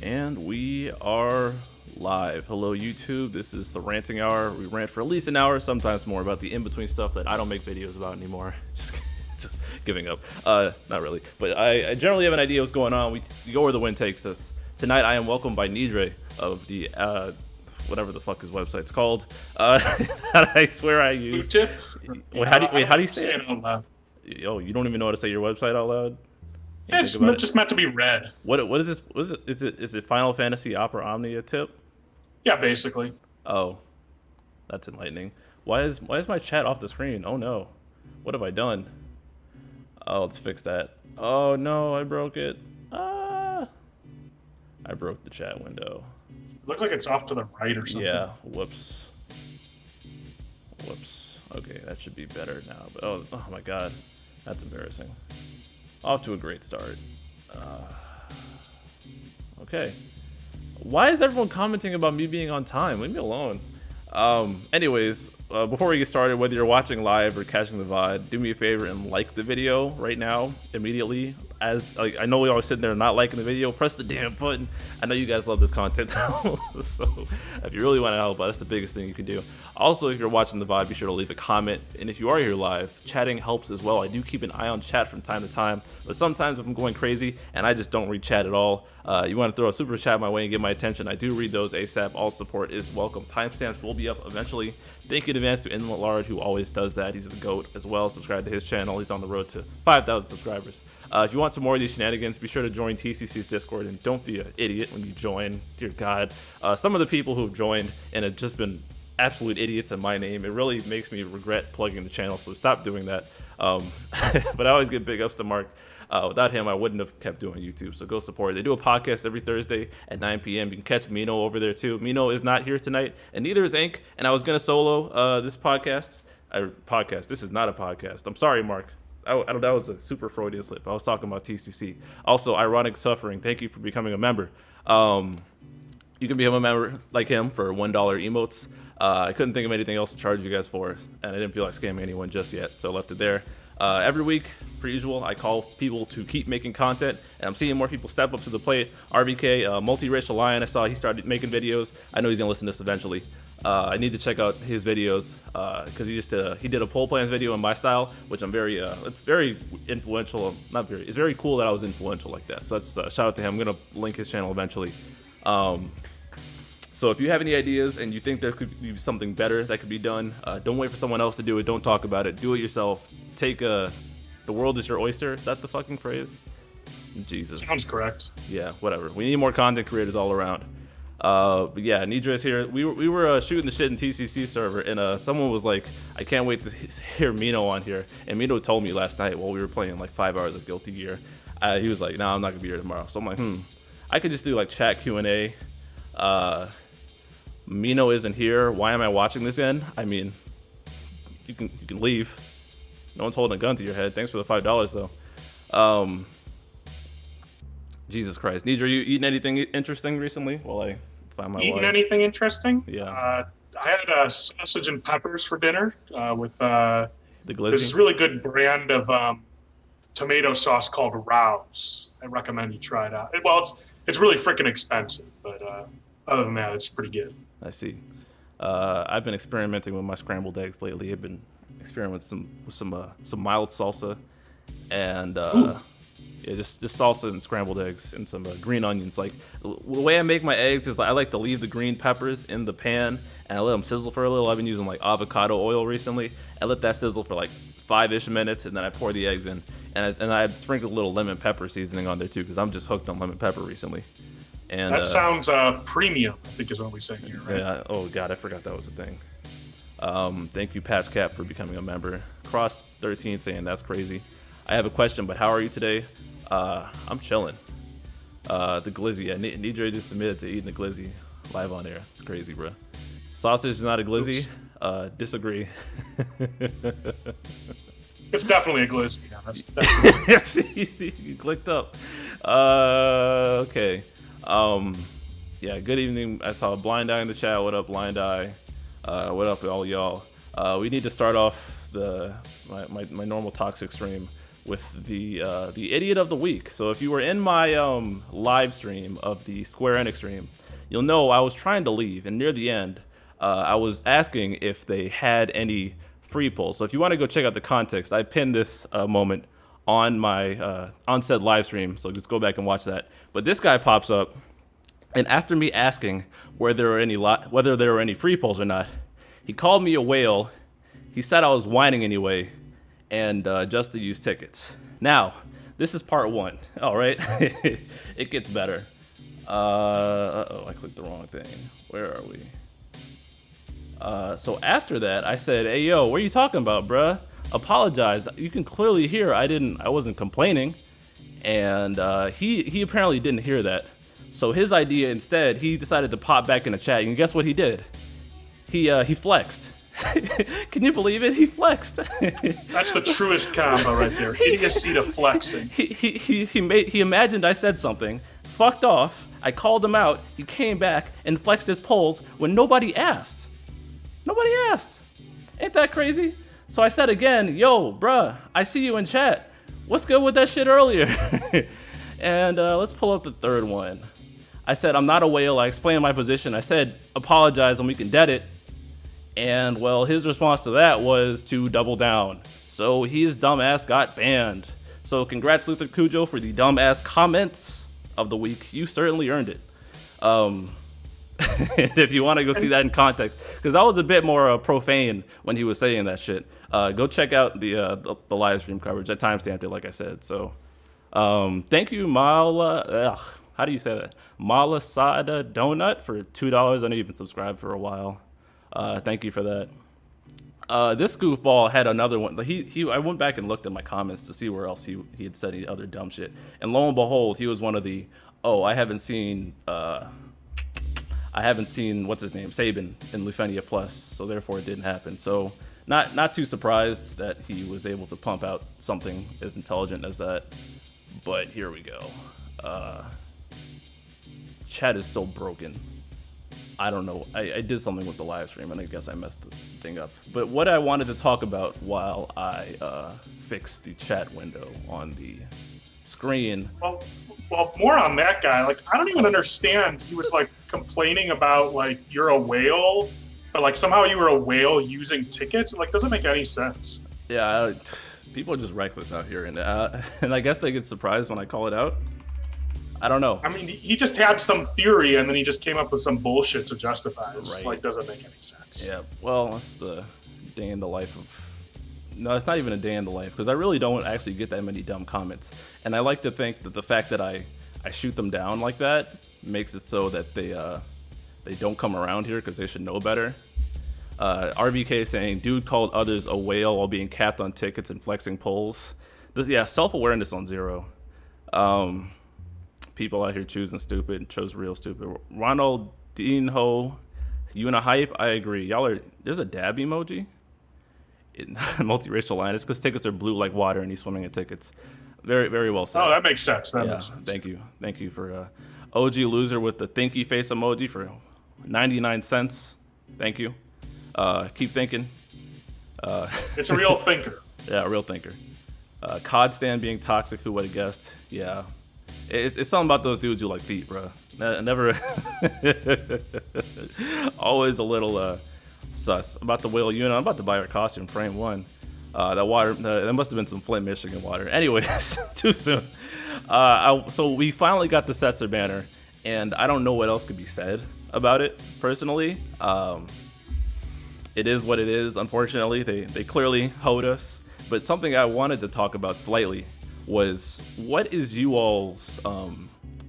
And we are live. Hello YouTube, this is the ranting hour. We rant for at least an hour, sometimes more, about the in-between stuff that I don't make videos about anymore. Just giving up. Not really, but I generally have an idea what's going on. We go where the wind takes us. Tonight I am welcomed by Nidre of the whatever the fuck his website's called. I swear I use. Wait, how do you say it out loud? Oh, you don't even know how to say your website out loud? Yeah, it's just meant to be read. What is this? What is it? Is it Final Fantasy Opera Omnia tip? Yeah, basically. Oh, that's enlightening. Why is my chat off the screen? Oh no, what have I done? Oh, let's fix that. Oh no, I broke it. I broke the chat window. It looks like it's off to the right or something. Yeah. Whoops. Whoops. Okay, that should be better now. But oh my god, that's embarrassing. Off to a great start. Okay. Why is everyone commenting about me being on time? Leave me alone. Anyways, before we get started, whether you're watching live or catching the VOD, do me a favor and like the video right now, immediately. As I know we always sitting there not liking the video, press the damn button. I know you guys love this content, so if you really want to help, that's the biggest thing you can do. Also, if you're watching the VOD, be sure to leave a comment, and if you are here live, chatting helps as well. I do keep an eye on chat from time to time, but sometimes if I'm going crazy and I just don't read chat at all, you want to throw a super chat my way and get my attention, I do read those ASAP. All support is welcome. Timestamps will be up eventually. Thank you in advance to Inlet Lard, who always does that. He's the GOAT as well. Subscribe to his channel. He's on the road to 5,000 subscribers. If you want some more of these shenanigans, be sure to join TCC's Discord, and don't be an idiot when you join. Dear God. Some of the people who have joined and have just been absolute idiots in my name, it really makes me regret plugging the channel, so stop doing that. But I always get big ups to Mark. Without him, I wouldn't have kept doing YouTube, so go support it. They do a podcast every Thursday at 9 p.m. You can catch Mino over there too. Mino is not here tonight, and neither is Ink, and I was going to solo this podcast. This is not a podcast. I'm sorry, Mark. That was a super Freudian slip. I was talking about TCC. Also, Ironic Suffering, thank you for becoming a member. You can become a member like him for $1 emotes. I couldn't think of anything else to charge you guys for, and I didn't feel like scamming anyone just yet, so I left it there. Every week, per usual, I call people to keep making content, and I'm seeing more people step up to the plate. RBK, Multiracial Lion, I saw he started making videos. I know he's gonna listen to this eventually. I need to check out his videos because he did a poll plans video in my style, which I'm very it's very influential. It's very cool that I was influential like that. So that's shout out to him. I'm gonna link his channel eventually. So if you have any ideas and you think there could be something better that could be done, don't wait for someone else to do it. Don't talk about it. Do it yourself. The world is your oyster. Is that the fucking phrase? Jesus. Sounds correct. Yeah, whatever. We need more content creators all around. But yeah, Nidre is here. We were shooting the shit in TCC server, and someone was like, I can't wait to hear Mino on here. And Mino told me last night while we were playing like 5 hours of Guilty Gear, he was like, nah, I'm not gonna be here tomorrow. So I'm like, I could just do like chat Q&A. Mino isn't here. Why am I watching this in? I mean, you can leave. No one's holding a gun to your head. Thanks for the $5 though. Jesus Christ, Nidre, you eaten anything interesting recently? While I find my eaten anything interesting? Yeah. I had sausage and peppers for dinner with the glizzy. There's this really good brand of tomato sauce called Rouse. I recommend you try it out. Well, it's really freaking expensive, but other than that, it's pretty good. I see. I've been experimenting with my scrambled eggs lately. I've been experimenting with some mild salsa and yeah, just salsa and scrambled eggs and some green onions. Like the way I make my eggs is I like to leave the green peppers in the pan and I let them sizzle for a little. I've been using like avocado oil recently. I let that sizzle for like 5-ish minutes and then I pour the eggs in and I sprinkled a little lemon pepper seasoning on there too because I'm just hooked on lemon pepper recently. And that sounds premium, I think is what we say here, right? Yeah. Oh God, I forgot that was a thing. Thank you, Patch Cap, for becoming a member. Cross13 saying that's crazy. I have a question, but how are you today? I'm chilling. The glizzy. Yeah, Nidre just admitted to eating the glizzy live on air. It's crazy, bro. Sausage is not a glizzy. Disagree. It's definitely a glizzy. Yeah, that's definitely... Yes, easy. You clicked up. Okay. Yeah, good evening. I saw Blind Eye in the chat. What up, Blind Eye? What up, all y'all? We need to start off my normal toxic stream with the idiot of the week. So if you were in my live stream of the Square Enix stream, you'll know I was trying to leave, and near the end, I was asking if they had any free polls. So if you want to go check out the context, I pinned this moment on my on said live stream. So just go back and watch that. But this guy pops up, and after me asking whether there were any free polls or not, he called me a whale. He said I was whining anyway, and just to use tickets. Now, this is part one. All right, it gets better. Uh-oh, I clicked the wrong thing. Where are we? So after that, I said, "Hey, yo, what are you talking about, bruh? Apologize. You can clearly hear I wasn't complaining." And he apparently didn't hear that. So his idea instead, he decided to pop back in the chat. And guess what he did? He flexed. Can you believe it? He flexed. That's the truest combo right there. Idiocy to flexing. He imagined I said something, fucked off. I called him out. He came back and flexed his polls when nobody asked. Nobody asked. Ain't that crazy? So I said again, yo, bruh, I see you in chat. What's good with that shit earlier? And let's pull up the third one. I said, I'm not a whale. I explained my position. I said, apologize and we can dead it. And well, his response to that was to double down. So his dumbass got banned. So congrats, Luther Cujo, for the dumbass comments of the week. You certainly earned it. If you want to go see that in context, because I was a bit more profane when he was saying that shit. Go check out the live stream coverage. I timestamped it, like I said. So thank you, Mala. How do you say that? Malasada Donut for $2. I know you've been subscribed for a while. Thank you for that. This goofball had another one. I went back and looked at my comments to see where else he had said any other dumb shit. And lo and behold, he was one of the, I haven't seen what's his name, Sabin in Lufenia Plus, so therefore it didn't happen. So not too surprised that he was able to pump out something as intelligent as that. But here we go. Chat is still broken. I don't know. I did something with the live stream, and I guess I messed the thing up. But what I wanted to talk about while I fixed the chat window on the screen. Well, more on that guy. Like, I don't even understand. He was like complaining about like you're a whale, but like somehow you were a whale using tickets. It, like, doesn't make any sense. Yeah, people are just reckless out here, and I guess they get surprised when I call it out. I don't know. I mean, he just had some theory, and then he just came up with some bullshit to justify it. It just, like, doesn't make any sense. Yeah, well, that's the day in the life of... No, it's not even a day in the life, because I really don't actually get that many dumb comments. And I like to think that the fact that I shoot them down like that makes it so that they don't come around here, because they should know better. RBK saying, dude called others a whale while being capped on tickets and flexing polls. Yeah, self-awareness on zero. People out here choosing stupid, chose real stupid. Ronald Deanho, YUNA hype, I agree. There's a dab emoji? Multiracial line. It's because tickets are blue like water and he's swimming in tickets. Very, very well said. Oh, that makes sense. That makes sense. Thank you. Thank you for OG loser with the thinky face emoji for 99 cents. Thank you. Keep thinking. It's a real thinker. Yeah, a real thinker. COD stand being toxic, who would have guessed? Yeah. It's something about those dudes who like feet, bro. Never. Always a little sus. About the whale Yuna. I'm about to buy her costume, frame one. That water, that must have been some Flint, Michigan water. Anyways, too soon. So we finally got the Setzer banner, and I don't know what else could be said about it, personally. It is what it is, unfortunately. They clearly hoed us. But something I wanted to talk about slightly was, what is you all's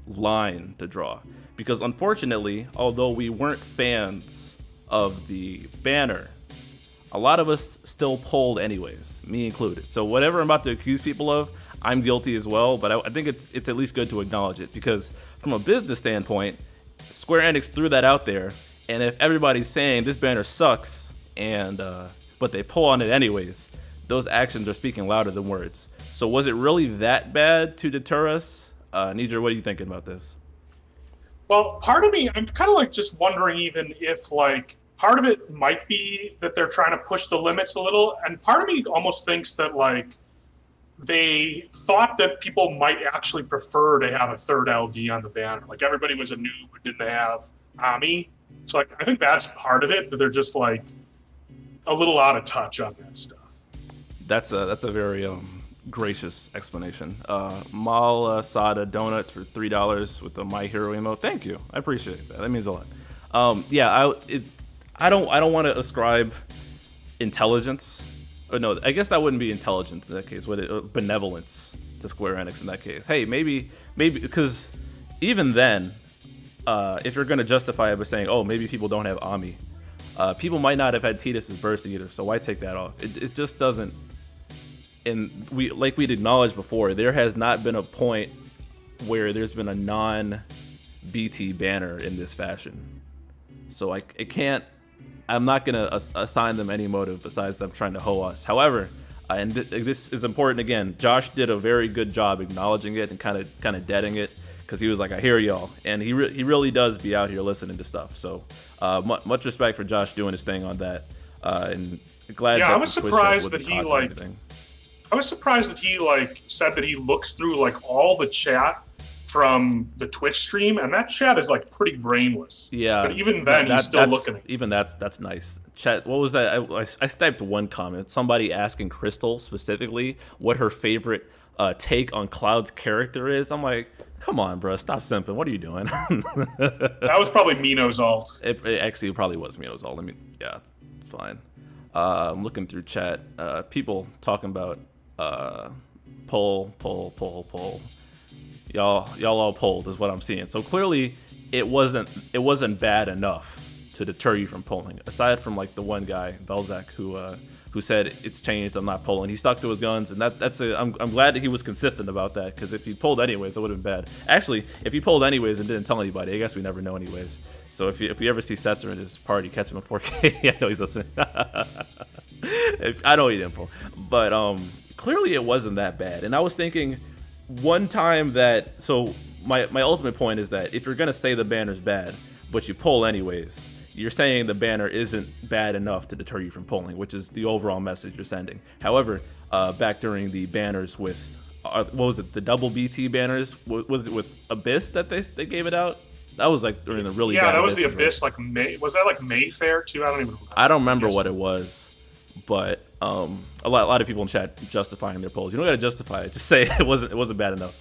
line to draw? Because unfortunately, although we weren't fans of the banner, a lot of us still polled anyways, me included. So whatever I'm about to accuse people of, I'm guilty as well, but I think it's at least good to acknowledge it, because from a business standpoint, Square Enix threw that out there, and if everybody's saying this banner sucks, and but they pull on it anyways, those actions are speaking louder than words. So was it really that bad to deter us? Nidre, what are you thinking about this? Well, part of me, I'm kind of like just wondering even if like, part of it might be that they're trying to push the limits a little, and part of me almost thinks that like they thought that people might actually prefer to have a third LD on the banner. Like everybody was a noob who didn't have Ami. So like I think that's part of it, that they're just like a little out of touch on that stuff. That's a very gracious explanation. Mal Sada donut for $3 with the My Hero emote. Thank you. I appreciate that. That means a lot. Yeah, I don't want to ascribe intelligence. Or no, I guess that wouldn't be intelligent in that case. Would it benevolence to Square Enix in that case? Hey, maybe because even then, if you're gonna justify it by saying, oh, maybe people don't have Ami, people might not have had Tidus's burst either. So why take that off? It just doesn't. And we'd acknowledged before, there has not been a point where there's been a non-BT banner in this fashion. So I'm not gonna assign them any motive besides them trying to hoe us. However, and this is important again, Josh did a very good job acknowledging it and kind of deading it, because he was like, I hear y'all, and he really does be out here listening to stuff. So much respect for Josh doing his thing on that, and glad. Yeah, I was surprised that he I was surprised that he said that he looks through like all the chat from the Twitch stream, and that chat is like pretty brainless. Yeah, but even then he's still looking. Even that's nice. Chat. What was that? I typed one comment. Somebody asking Crystal specifically what her favorite take on Cloud's character is. I'm like, come on, bro, stop simping. What are you doing? That was probably Mino's alt. It actually probably was Mino's alt. Yeah, it's fine. I'm looking through chat. People talking about poll. Y'all all polled is what I'm seeing. So clearly, it wasn't bad enough to deter you from polling. Aside from like the one guy, Belzak, who said it's changed, I'm not polling. He stuck to his guns, and I'm glad that he was consistent about that, because if he polled anyways, it would have been bad. Actually, if he polled anyways and didn't tell anybody, I guess we never know anyways. So if you ever see Setzer in his party, catch him at 4K. I know he's listening. I know he didn't poll, but clearly it wasn't that bad. And I was thinking one time that, so my ultimate point is that if you're gonna say the banner's bad, but you poll anyways, you're saying the banner isn't bad enough to deter you from polling, which is the overall message you're sending. However, back during the banners with, what was it, the double BT banners? Was it with Abyss that they gave it out? That was like during the really bad that was Abyss, the Abyss, right? Like May, was that like Mayfair too? I don't even remember. I don't remember what it was, but a lot of people in chat justifying their polls. You don't gotta justify it. Just say it wasn't bad enough.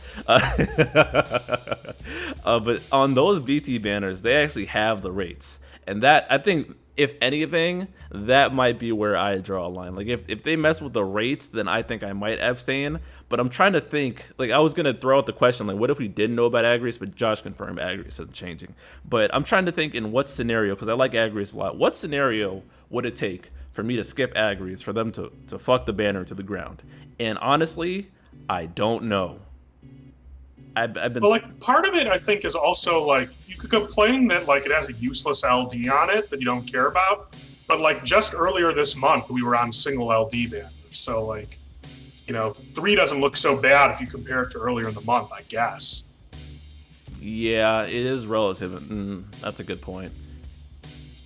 But on those BT banners, they actually have the rates, and that, I think, if anything, that might be where I draw a line. Like if they mess with the rates, then I think I might abstain. But I'm trying to think. Like I was gonna throw out the question, like what if we didn't know about Agrius, but Josh confirmed Agrius isn't changing. But I'm trying to think in what scenario, because I like Agrius a lot. What scenario would it take for me to skip Agrius, for them to fuck the banner to the ground? And honestly, I don't know. I've been. Well, like part of it, I think, is also like you could complain that like it has a useless LD on it that you don't care about, but like just earlier this month we were on single LD banners, so like, 3 doesn't look so bad if you compare it to earlier in the month, I guess. Yeah, it is relative. That's a good point.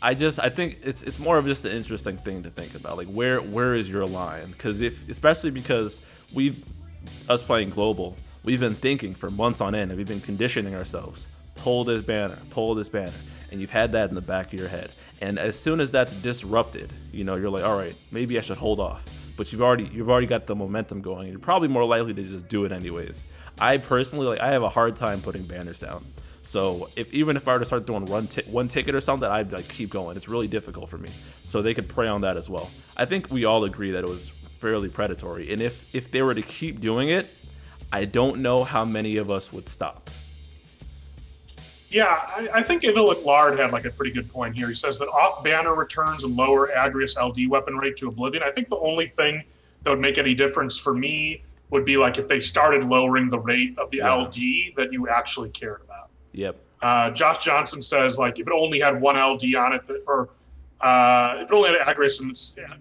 I think it's more of just an interesting thing to think about. Like where is your line? Because especially because us playing global, we've been thinking for months on end, and we've been conditioning ourselves. Pull this banner, and you've had that in the back of your head. And as soon as that's disrupted, you're like, all right, maybe I should hold off. But you've already got the momentum going. You're probably more likely to just do it anyways. I personally, I have a hard time putting banners down. So even if I were to start doing one ticket or something, I'd keep going. It's really difficult for me. So they could prey on that as well. I think we all agree that it was fairly predatory. And if they were to keep doing it, I don't know how many of us would stop. Yeah, I think Idil Lard had a pretty good point here. He says that off-banner returns and lower Agrius LD weapon rate to Oblivion. I think the only thing that would make any difference for me would be if they started lowering the rate of the LD that you actually cared about. Yep. Josh Johnson says if it only had one LD on it, or if it only had Agrius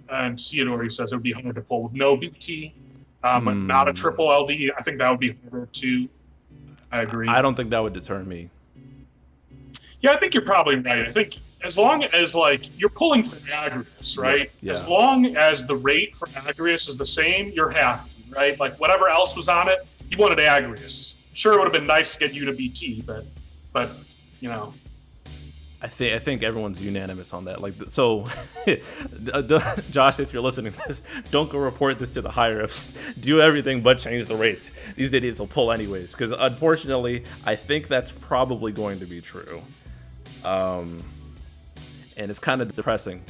and Theodore, he says it would be harder to pull with no BT, but not a triple LD. I think that would be harder too. I agree. I don't think that would deter me. Yeah, I think you're probably right. I think as long as you're pulling for Agrius, right? Yeah. As long as the rate for Agrius is the same, you're happy, right? Like whatever else was on it, he wanted Agrius. Sure, it would have been nice to get YUNA BT, but you know. I think everyone's unanimous on that. Like, so, Josh, if you're listening to this, don't go report this to the higher ups. Do everything but change the rates. These idiots will pull anyways. Because unfortunately, I think that's probably going to be true. And it's kind of depressing.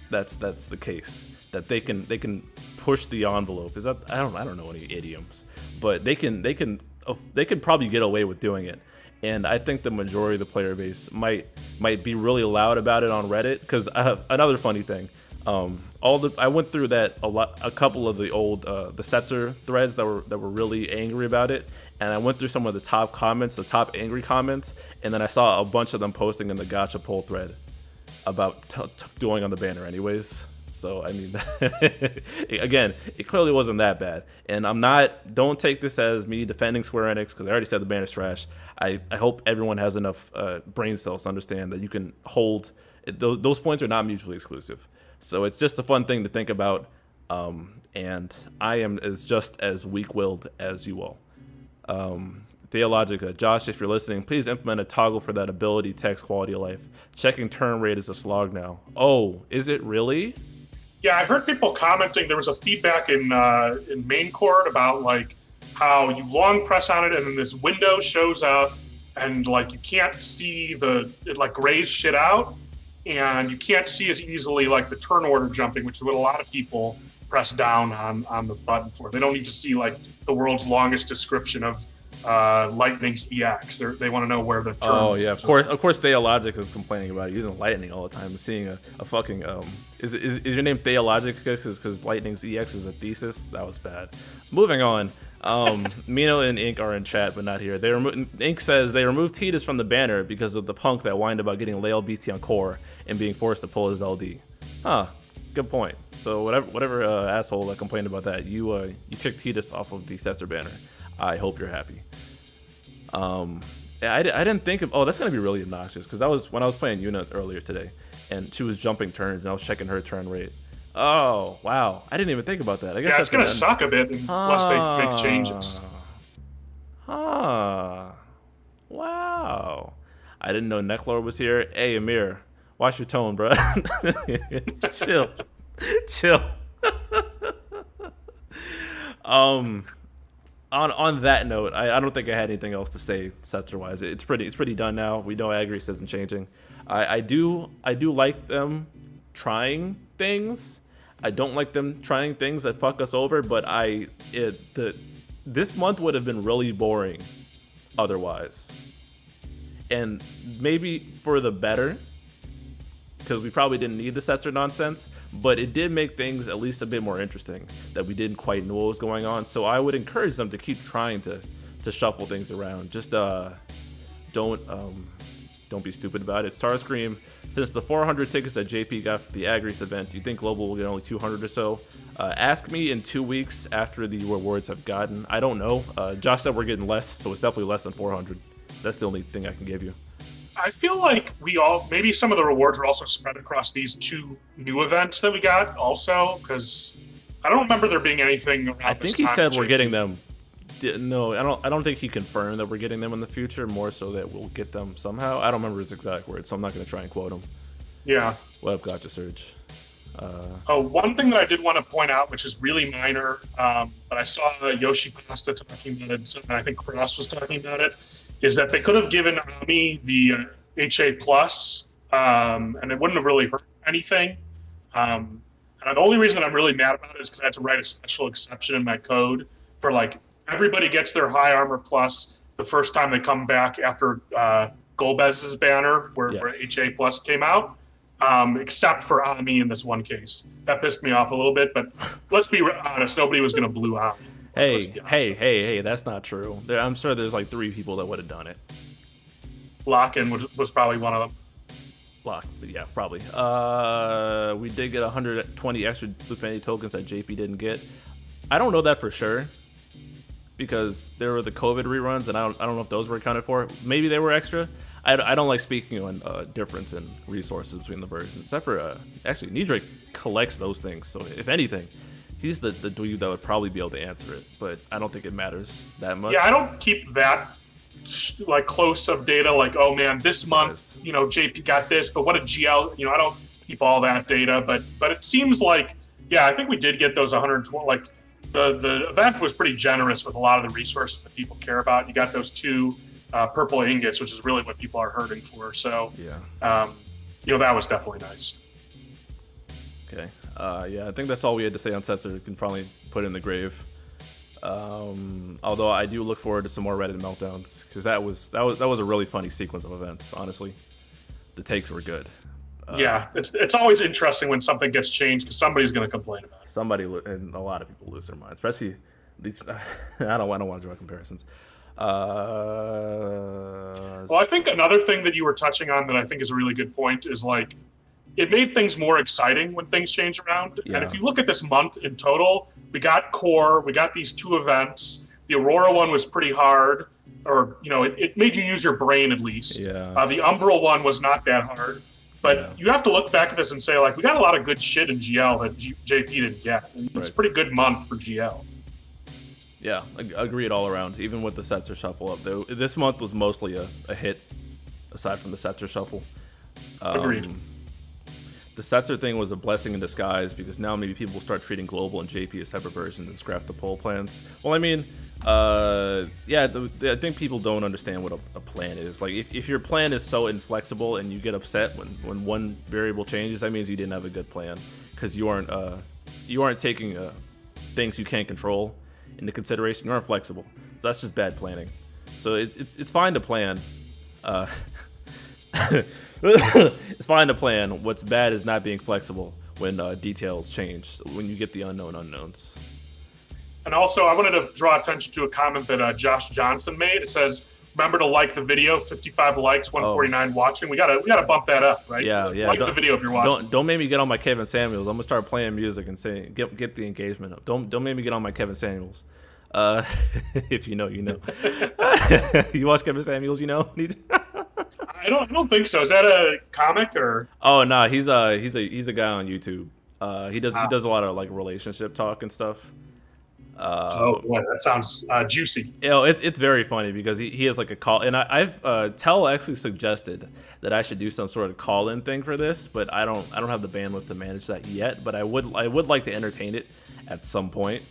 That's the case. That they can push the envelope. Is that I don't know any idioms, but they can probably get away with doing it. And I think the majority of the player base might be really loud about it on Reddit. Because I have another funny thing. I went through that a couple of the old the Setzer threads that were really angry about it, and I went through some of the top comments, the top angry comments, and then I saw a bunch of them posting in the Gacha poll thread about doing on the banner anyways. So I mean, again, it clearly wasn't that bad, and don't take this as me defending Square Enix, because I already said the banner's trash. I hope everyone has enough brain cells to understand that you can hold those points are not mutually exclusive. So it's just a fun thing to think about, and I am just as weak-willed as you all. Theologica, Josh, if you're listening, please implement a toggle for that ability text quality of life. Checking turn rate is a slog now. Oh, is it really? Yeah, I heard people commenting. There was a feedback in main court about like how you long press on it and then this window shows up and like you can't see it like grays shit out, and you can't see as easily like the turn order jumping, which is what a lot of people press down on the button for. They don't need to see like the world's longest description of Lightning's EX. They want to know where the turn. Oh yeah, of course. Theologic is complaining about using Lightning all the time and seeing a fucking Is your name Theologic because Lightning's EX is a thesis? That was bad. Moving on. Mino and Ink are in chat but not here. Ink says they removed Tidus from the banner because of the punk that whined about getting Lael BT on core and being forced to pull his LD. Huh. Good point. So whatever asshole that complained about that, you kicked Tidus off of the Setzer banner. I hope you're happy. I didn't think of. Oh, that's gonna be really obnoxious because that was when I was playing YUNA earlier today, and she was jumping turns, and I was checking her turn rate. Oh wow, I didn't even think about that. I guess it's gonna suck a bit unless they make changes. Wow, I didn't know Necklor was here. Hey Amir, watch your tone, bro. Chill. On that note, I don't think I had anything else to say Setzer-wise. It's pretty done now. We know Agrius isn't changing. I do like them trying things. I don't like them trying things that fuck us over, but this month would have been really boring otherwise. And maybe for the better, because we probably didn't need the Setzer nonsense. But it did make things at least a bit more interesting that we didn't quite know what was going on. So I would encourage them to keep trying to shuffle things around. Just don't be stupid about it. Starscream, since the 400 tickets that JP got for the Agrius event, do you think Global will get only 200 or so? Ask me in 2 weeks after the rewards have gotten. I don't know. Josh said we're getting less, so it's definitely less than 400. That's the only thing I can give you. I feel like maybe some of the rewards are also spread across these 2 new events that we got also, because I don't remember there being anything around I think he said we're getting them. No, I don't think he confirmed that we're getting them in the future, more so that we'll get them somehow. I don't remember his exact words, so I'm not going to try and quote him. Yeah. What up, Gotcha Surge? One thing that I did want to point out, which is really minor, but I saw Yoshi Pasta talking about it, and I think Cross was talking about it, is that they could have given Ami the HA Plus, and it wouldn't have really hurt anything. And the only reason I'm really mad about it is because I had to write a special exception in my code for like everybody gets their High Armor Plus the first time they come back after Golbez's banner, where HA Plus came out, except for Ami in this one case. That pissed me off a little bit, but let's be honest, nobody was going to blue Ami. Hey, that's not true. I'm sure there's like 3 people that would have done it. Lock-in was probably one of them. Yeah, probably. We did get 120 extra Blue tokens that JP didn't get. I don't know that for sure because there were the COVID reruns, and I don't know if those were accounted for. Maybe they were extra. I don't like speaking on difference in resources between the versions, except for actually Nidre collects those things. So if anything, he's the dude that would probably be able to answer it, but I don't think it matters that much. Yeah, I don't keep that like close of data. Like, oh man, this month, you know, JP got this, but what a GL, you know, I don't keep all that data. But it seems like, yeah, I think we did get those 120. Like the event was pretty generous with a lot of the resources that people care about. You got those 2 purple ingots, which is really what people are hurting for. So yeah, you know, that was definitely nice. Okay. Yeah, I think that's all we had to say on Setzer. We can probably put it in the grave. Although I do look forward to some more Reddit meltdowns, because that was a really funny sequence of events. Honestly, the takes were good. Yeah, it's always interesting when something gets changed, because somebody's going to complain about it. Somebody, and a lot of people lose their minds, especially these. I don't want to draw comparisons. Well, I think another thing that you were touching on that I think is a really good point is like, it made things more exciting when things change around. Yeah. And if you look at this month in total, we got core, we got these 2 events. The Aurora one was pretty hard, or, you know, it made you use your brain at least. Yeah. The Umbral one was not that hard. But you have to look back at this and say, like, we got a lot of good shit in GL that JP didn't get. And it's a pretty good month for GL. Yeah, agreed all around, even with the Setzer shuffle up. Though this month was mostly a hit, aside from the Setzer shuffle. Agreed. The Setzer thing was a blessing in disguise, because now maybe people will start treating Global and JP as separate versions and scrap the poll plans. Well, I mean, yeah, I think people don't understand what a plan is. Like, if your plan is so inflexible and you get upset when one variable changes, that means you didn't have a good plan, because you aren't taking things you can't control into consideration. You aren't flexible, so that's just bad planning. So it's fine to plan. It's fine to plan. What's bad is not being flexible when details change, when you get the unknown unknowns. And also, I wanted to draw attention to a comment that Josh Johnson made. It says, remember to like the video, 55 likes, 149 watching. We gotta bump that up, right? Yeah. Like the video if you're watching. Don't make me get on my Kevin Samuels. I'm gonna start playing music and saying get the engagement up. Don't make me get on my Kevin Samuels. If you know, you know. You watch Kevin Samuels, you know? I don't think so. Is that a comic or? Oh no, he's a guy on YouTube. He does a lot of like relationship talk and stuff. Oh boy, that sounds juicy. You know, it's very funny because he has like a call, and I've Tell actually suggested that I should do some sort of call-in thing for this, but I don't have the bandwidth to manage that yet. But I would like to entertain it at some point.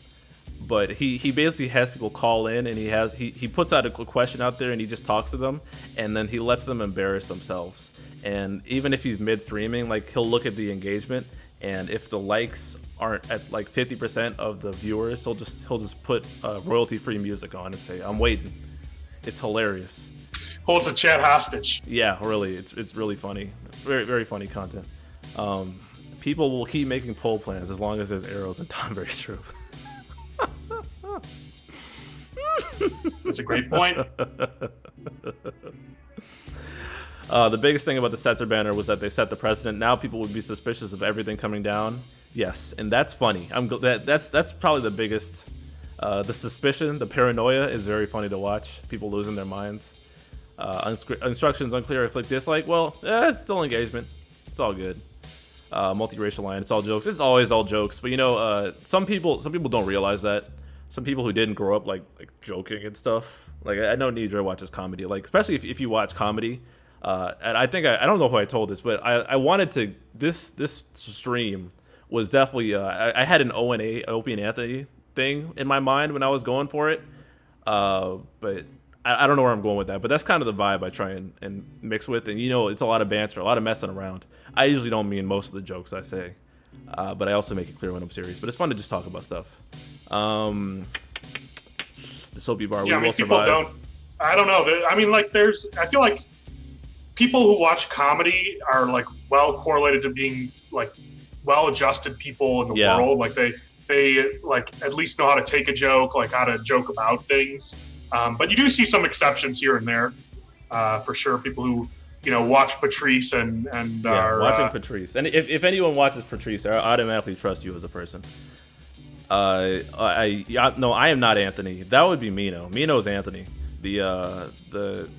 But he basically has people call in, and he puts out a question out there, and he just talks to them, and then he lets them embarrass themselves. And even if he's mid-streaming, like, he'll look at the engagement, and if the likes aren't at like 50% of the viewers, he'll just put royalty-free music on and say, "I'm waiting." It's hilarious. Holds a chat hostage. Yeah, really, it's really funny. Very, very funny content. People will keep making poll plans as long as there's arrows in Tonberry's troop. That's a great point. The biggest thing about the Setzer banner was that they set the precedent. Now people would be suspicious of everything coming down. Yes, and that's funny. That's probably the biggest. The suspicion, the paranoia is very funny to watch. People losing their minds. Instructions unclear. Click dislike. Well, it's still engagement. It's all good. Multiracial line. It's all jokes. It's always all jokes. But you know, some people don't realize that. Some people who didn't grow up like joking and stuff. Like, I know Nidre watches comedy. Like, especially if you watch comedy. And I think I don't know who I told this, but I wanted to. This stream was definitely. I had an O&A, Opie and Anthony thing in my mind when I was going for it. But I don't know where I'm going with that. But that's kind of the vibe I try and mix with. And you know, it's a lot of banter, a lot of messing around. I usually don't mean most of the jokes I say, but I also make it clear when I'm serious. But it's fun to just talk about stuff. The Soapy Bar, yeah, we will survive. I don't know. I mean, like, I feel like people who watch comedy are like well correlated to being like well-adjusted people in the world. Like they like at least know how to take a joke, like how to joke about things. But you do see some exceptions here and there, for sure. People who, you know, watch Patrice and are watching Patrice. And if anyone watches Patrice, I automatically trust you as a person. I am not Anthony. That would be Mino. Mino's Anthony, the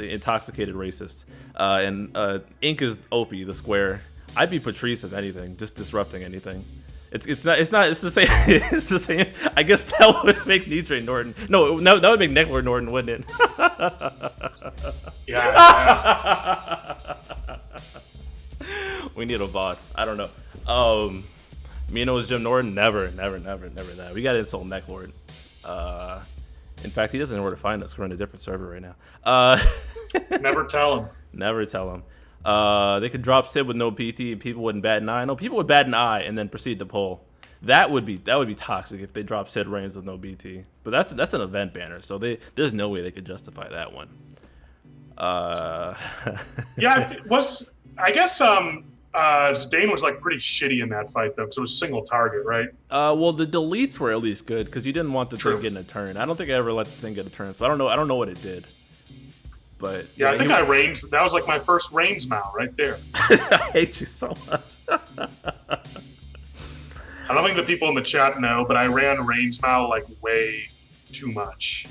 intoxicated racist. And Ink is Opie, the square. I'd be Patrice if anything, just disrupting anything. It's the same. It's the same. I guess that would make Nidre Norton. No, that would make Necklord Norton, wouldn't it? Yeah. We need a boss. I don't know. Mino's Jim Norton. Never that. We gotta insult Necklord. In fact, he doesn't know where to find us. We're in a different server right now. Never tell him. Never tell him. They could drop Sid with no PT and people wouldn't bat an eye. No, people would bat an eye and then proceed to pull. That would be toxic if they drop Sid Reigns with no BT. But that's an event banner, so there's no way they could justify that one. Yeah, I guess Zidane was like pretty shitty in that fight though, because it was single target, right? Well, the deletes were at least good because you didn't want the thing getting a turn. I don't think I ever let the thing get a turn, so I don't know what it did. But yeah, I think I Reigns. That was like my first Reigns mount right there. I hate you so much. I don't think the people in the chat know, but I ran Reigns mount like way too much.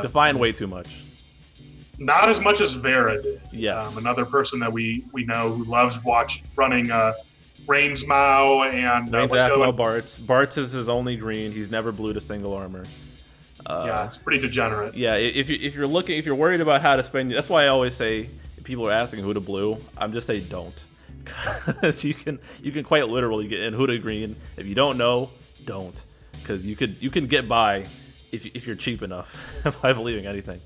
Define way too much. Not as much as Vera did. Yes. Another person that we know who loves running Reigns Mao and Reigns Aphmau Bartz. Bartz is his only green. He's never blued a single armor. Yeah, it's pretty degenerate. Yeah, if you're worried about how to spend, that's why I always say if people are asking who to blue, I'm just saying don't, because you can quite literally get in who to green. If you don't know, don't, because you can get by if you're cheap enough by believing anything.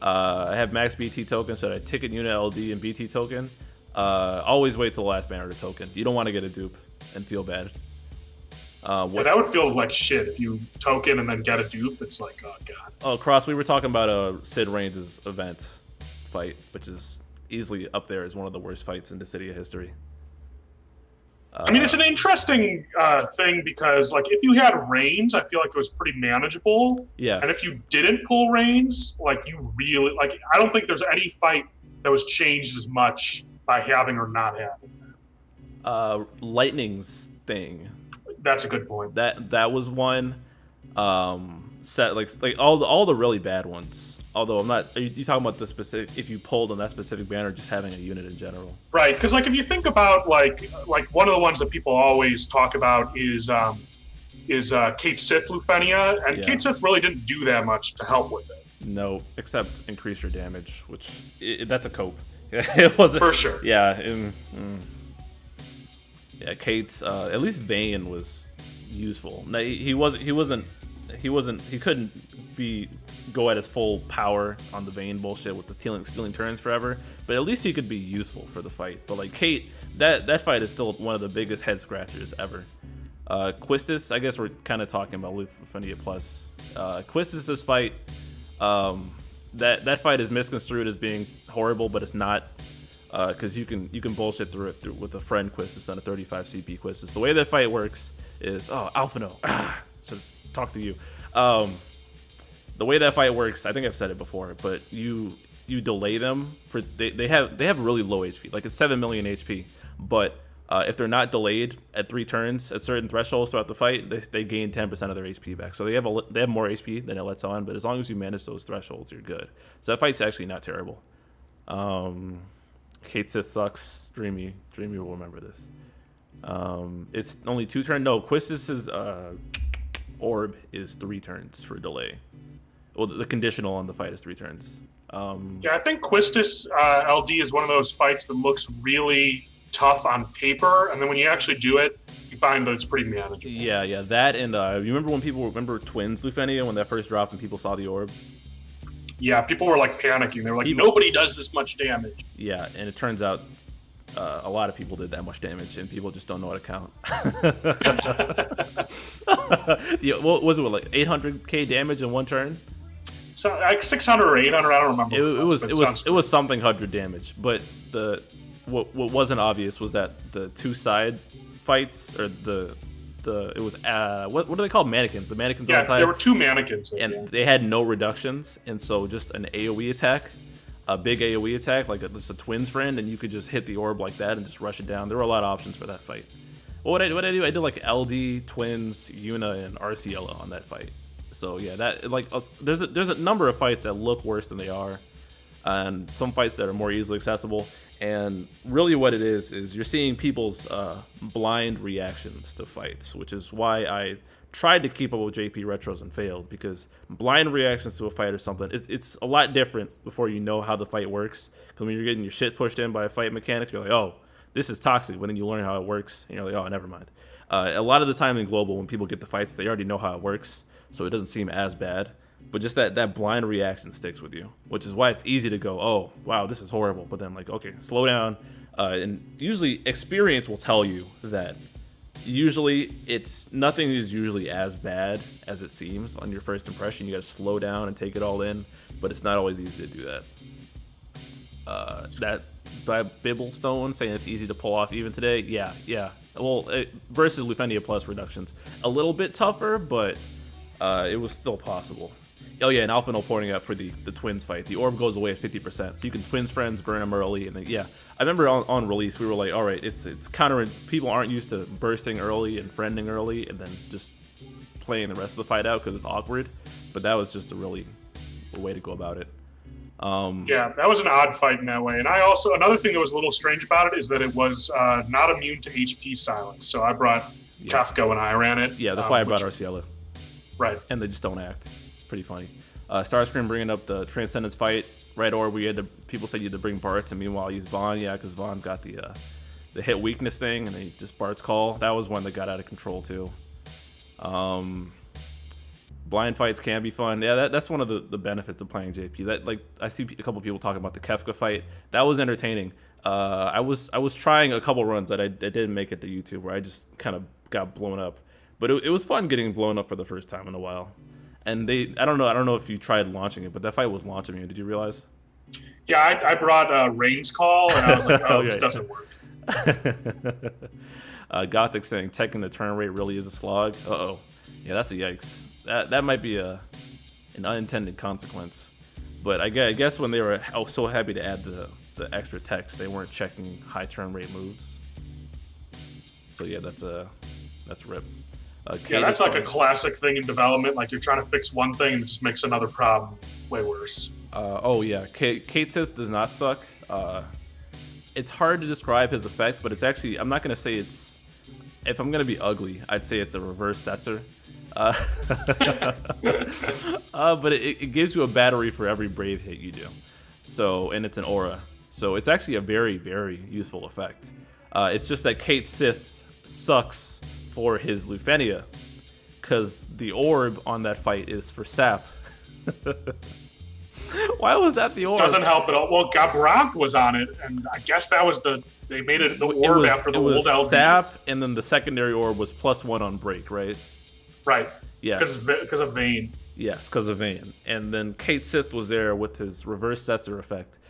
I have max BT token, so I ticket YUNA LD and BT token. Always wait till the last banner to token. You don't want to get a dupe and feel bad. Yeah, that would feel like shit if you token and then get a dupe. It's like, oh god. Oh, Cross, we were talking about Sid Reigns' event fight, which is easily up there as one of the worst fights in the City of History. I mean, it's an interesting thing because, like, if you had Reigns, I feel like it was pretty manageable. Yes. And if you didn't pull Reigns, like, you really, like, I don't think there's any fight that was changed as much by having or not having. Lightning's thing. That's a good point. That was one. Set like all the really bad ones. Although I'm not. Are you talking about the specific? If you pulled on that specific banner, just having a unit in general. Right, because like if you think about like one of the ones that people always talk about is Kate Sith Lufenia, and Yeah. Kate Sith really didn't do that much to help with it. No, except increase your damage, which that's a cope. It wasn't For sure. Yeah. Yeah, Kate's at least Vayne was useful. No, he couldn't go at his full power on the Vayne bullshit with the stealing turns forever, but at least he could be useful for the fight. But like Kate, that fight is still one of the biggest head scratchers ever. Quistis, I guess we're kind of talking about Lufenia Plus. Quistis' fight, that fight is misconstrued as being horrible, but it's not. Because you can bullshit through it with a friend Quistis on a 35 CP Quistis. The way that fight works is Alphano. Should talk to you. The way that fight works, I think I've said it before, but you delay them for they have really low HP, like it's 7 million HP. But if they're not delayed at 3 turns at certain thresholds throughout the fight, they gain 10% of their HP back. So they have more HP than it lets on, but as long as you manage those thresholds, you're good. So that fight's actually not terrible. Kate Sith sucks. Dreamy will remember this. It's only 2 turns. No, Quistis' orb is 3 turns for delay. Well, the conditional on the fight is 3 turns. Yeah, I think Quistis LD is one of those fights that looks really tough on paper, and then when you actually do it, you find that it's pretty manageable. Yeah. That and you remember when people remember Twins Lufenia when that first dropped and people saw the orb? Yeah, people were like panicking. They were like, nobody does this much damage. Yeah, and it turns out a lot of people did that much damage, and people just don't know how to count. What was it, like 800k damage in 1 turn? So like 600 or 800, I don't remember. It was something 100 damage, but what wasn't obvious was that the 2 side fights or it was what are they called, mannequins? The mannequins on the side. There were 2 mannequins, and they had no reductions, and so just an AOE attack, a big AOE attack, like it's a twins friend, and you could just hit the orb like that and just rush it down. There were a lot of options for that fight. Well, what I do? I did like LD, Twins, YUNA, and RCLA on that fight. So yeah, that like there's a number of fights that look worse than they are. and some fights that are more easily accessible. And really what it is you're seeing people's blind reactions to fights, which is why I tried to keep up with JP Retros and failed, because blind reactions to a fight or something, it's a lot different before you know how the fight works. Because when you're getting your shit pushed in by a fight mechanics, you're like, oh, this is toxic. But then you learn how it works, and you're like, oh, never mind. A lot of the time in Global, when people get the fights, they already know how it works, so it doesn't seem as bad. But just that blind reaction sticks with you, which is why it's easy to go, oh, wow, this is horrible. But then, like, okay, slow down. And usually experience will tell you that usually nothing is usually as bad as it seems on your first impression. You got to slow down and take it all in, but it's not always easy to do that. That by Bibblestone saying it's easy to pull off even today, yeah. Well, versus Lufenia Plus reductions, a little bit tougher, but it was still possible. Oh yeah, and Alphino pointing out for the twins fight, the orb goes away at 50%, so you can twins friends, burn them early, and then yeah. I remember on release we were like, all right, it's counter. People aren't used to bursting early and friending early, and then just playing the rest of the fight out because it's awkward. But that was just a way to go about it. Yeah, that was an odd fight in that way. And another thing that was a little strange about it is that it was not immune to HP silence. So I brought Kafka when I ran it. Yeah, that's why I brought Arciela. Right. And they just don't act. Pretty funny. Starscream bringing up the Transcendence fight. Right, or people said you had to bring Bartz, and meanwhile use Vaughn. Yeah, because Vaughn's got the hit weakness thing, and they just Bart's call. That was one that got out of control too. Blind fights can be fun. Yeah, that's one of the benefits of playing JP. That, like, I see a couple people talking about the Kefka fight. That was entertaining. I was trying a couple runs that I didn't make it to YouTube, where I just kind of got blown up. But it was fun getting blown up for the first time in a while. And I don't know if you tried launching it, but that fight was launching you. Did you realize? Yeah, I brought Rain's call, and I was like, oh, this doesn't work. Gothic saying Tekken the turn rate really is a slog. Uh-oh. Yeah, that's a yikes. That might be an unintended consequence. But I guess when they were so happy to add the extra text, they weren't checking high turn rate moves. So yeah, that's rip. Yeah, that's like a classic thing in development. Like, you're trying to fix one thing and it just makes another problem way worse. Oh yeah, Kate Sith does not suck. It's hard to describe his effect, but it's actually, I'm not gonna say it's. If I'm gonna be ugly, I'd say it's the reverse Setzer. But it gives you a battery for every brave hit you do. So, and it's an aura. So it's actually a very, very useful effect. It's just that Kate Sith sucks for his Lufenia, because the orb on that fight is for sap. Why was that the orb? Doesn't help at all. Well, Gabrant was on it, and I guess that was they made it the orb after the old LD. Sap, and then the secondary orb was +1 on break, right? Right. Yes. Because of Vayne. Yes, because of Vayne. And then Kate Sith was there with his reverse Setzer effect,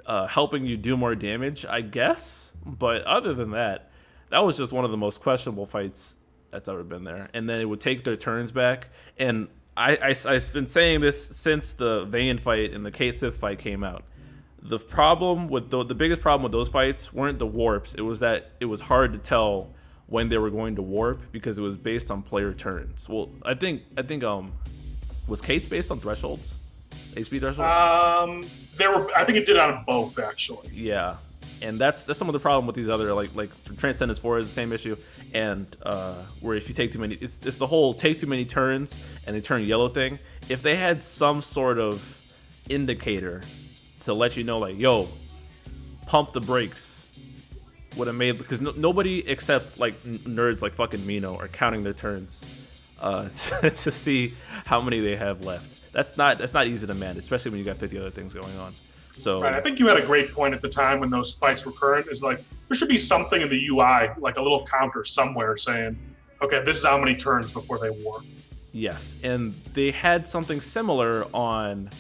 helping you do more damage, I guess. But other than that, that was just one of the most questionable fights that's ever been there. And then it would take their turns back. And I've been saying this since the Vayne fight and the Kate Sith fight came out. The problem with the biggest problem with those fights weren't the warps. It was that it was hard to tell when they were going to warp because it was based on player turns. Well, I think was Kate's based on thresholds? HP thresholds? I think it did on both, actually. Yeah. And that's some of the problem with these other, like Transcendence 4 is the same issue, and where if you take too many, it's the whole take too many turns and they turn yellow thing. If they had some sort of indicator to let you know, like, yo, pump the brakes, would have made, because nobody except like nerds like fucking Mino are counting their turns to see how many they have left. That's not easy to manage, especially when you got 50 other things going on. So right, I think you had a great point at the time when those fights were current. Is like there should be something in the UI, like a little counter somewhere saying, okay, this is how many turns before they warp. Yes, and they had something similar on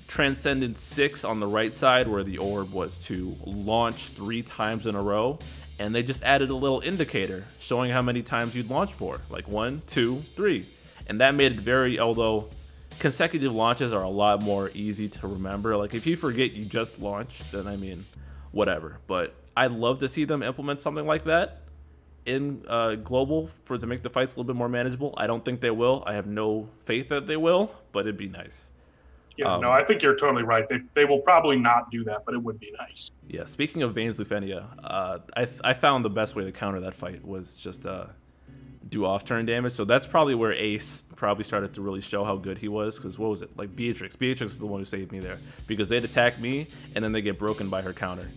Transcendence 6 on the right side, where the orb was to launch 3 times in a row, and they just added a little indicator showing how many times you'd launch for, like 1, 2, 3, and that made it very, although consecutive launches are a lot more easy to remember. Like, if you forget you just launched, then I mean, whatever. But I'd love to see them implement something like that in global to make the fights a little bit more manageable. I don't think they will. I have no faith that they will, but it'd be nice. Yeah, no, I think you're totally right. They will probably not do that, but it would be nice. Yeah, speaking of Vayne's Lufenia, I found the best way to counter that fight was just do off-turn damage. So that's probably where Ace probably started to really show how good he was. Because what was it? Like Beatrix. Beatrix is the one who saved me there. Because they'd attack me, and then they get broken by her counter.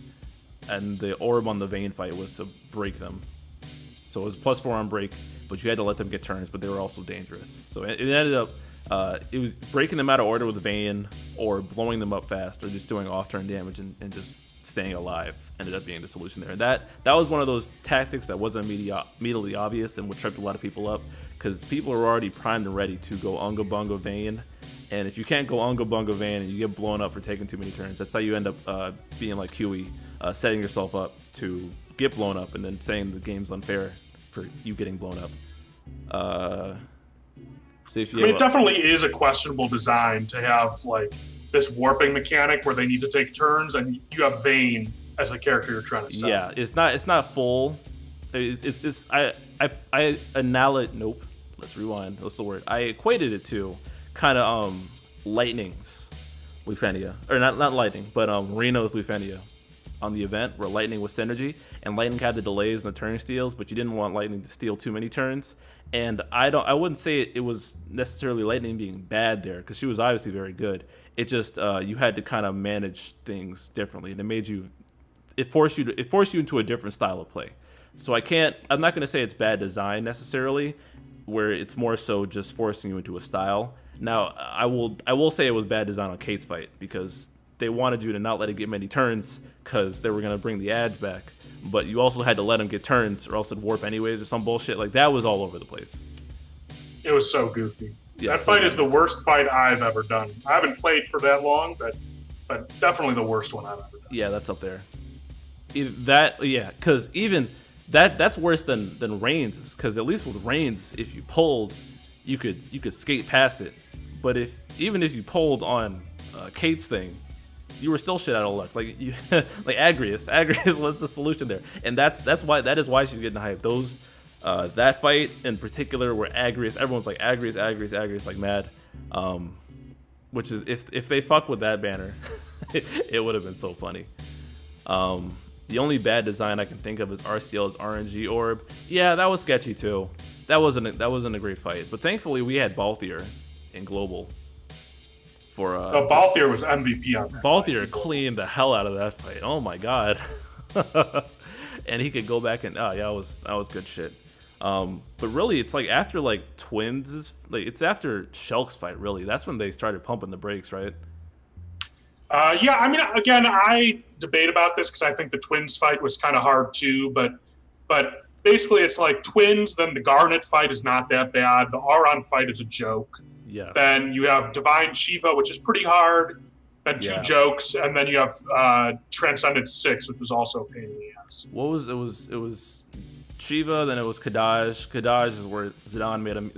And the orb on the Vayne fight was to break them. So it was +4 on break, but you had to let them get turns, but they were also dangerous. So it ended up, it was breaking them out of order with Vayne, or blowing them up fast, or just doing off-turn damage and just staying alive ended up being the solution there. And that was one of those tactics that wasn't immediately obvious and would trip a lot of people up, because people are already primed and ready to go Unga Bunga Vayne. And if you can't go Unga Bunga Vayne and you get blown up for taking too many turns, that's how you end up being like Huey, setting yourself up to get blown up and then saying the game's unfair for you getting blown up. So if you it definitely is a questionable design to have like this warping mechanic where they need to take turns, and you have Vayne as the character you're trying to set. Yeah, it's not full. Nope. Let's rewind. What's the word? I equated it to kind of Lightning's Lufenia, or not Lightning, but Reno's Lufenia on the event, where Lightning was synergy, and Lightning had the delays and the turn steals, but you didn't want Lightning to steal too many turns. And I wouldn't say it was necessarily Lightning being bad there, because she was obviously very good. It just you had to kind of manage things differently, and it forced you into a different style of play. So I'm not gonna say it's bad design necessarily, where it's more so just forcing you into a style. Now I will say it was bad design on Kate's fight, because they wanted you to not let it get many turns because they were gonna bring the ads back, but you also had to let them get turns or else it'd warp anyways or some bullshit. Like, that was all over the place. It was so goofy. Yeah, that fight is the worst fight I've ever done. I haven't played for that long, but definitely the worst one I've ever done. Yeah, that's up there. Because even that's worse than Reigns', because at least with Reigns, if you pulled, you could skate past it. But even if you pulled on Kate's thing, you were still shit out of luck. Like like Agrius was the solution there, and that is why she's getting hyped. Those that fight in particular, where everyone's like Agrius like mad, which is if they fuck with that banner, it would have been so funny. The only bad design I can think of is RCL's RNG orb. Yeah, that was sketchy too. That wasn't a great fight, but thankfully we had Balthier in global. Balthier was MVP on that. Balthier cleaned the hell out of that fight. Oh my god. And he could go back and that was good shit. But really, it's like after like Twins, it's after Shulk's fight. Really, that's when they started pumping the brakes, right? Yeah, I mean, again, I debate about this because I think the Twins fight was kind of hard too. But basically, it's like Twins. Then the Garnet fight is not that bad. The Auron fight is a joke. Yeah. Then you have Divine Shiva, which is pretty hard. Then two jokes, and then you have Transcendent 6, which was also a pain in the ass. What was it? Was Shiva, then it was Kadaj. Kadaj is where Zidane made him.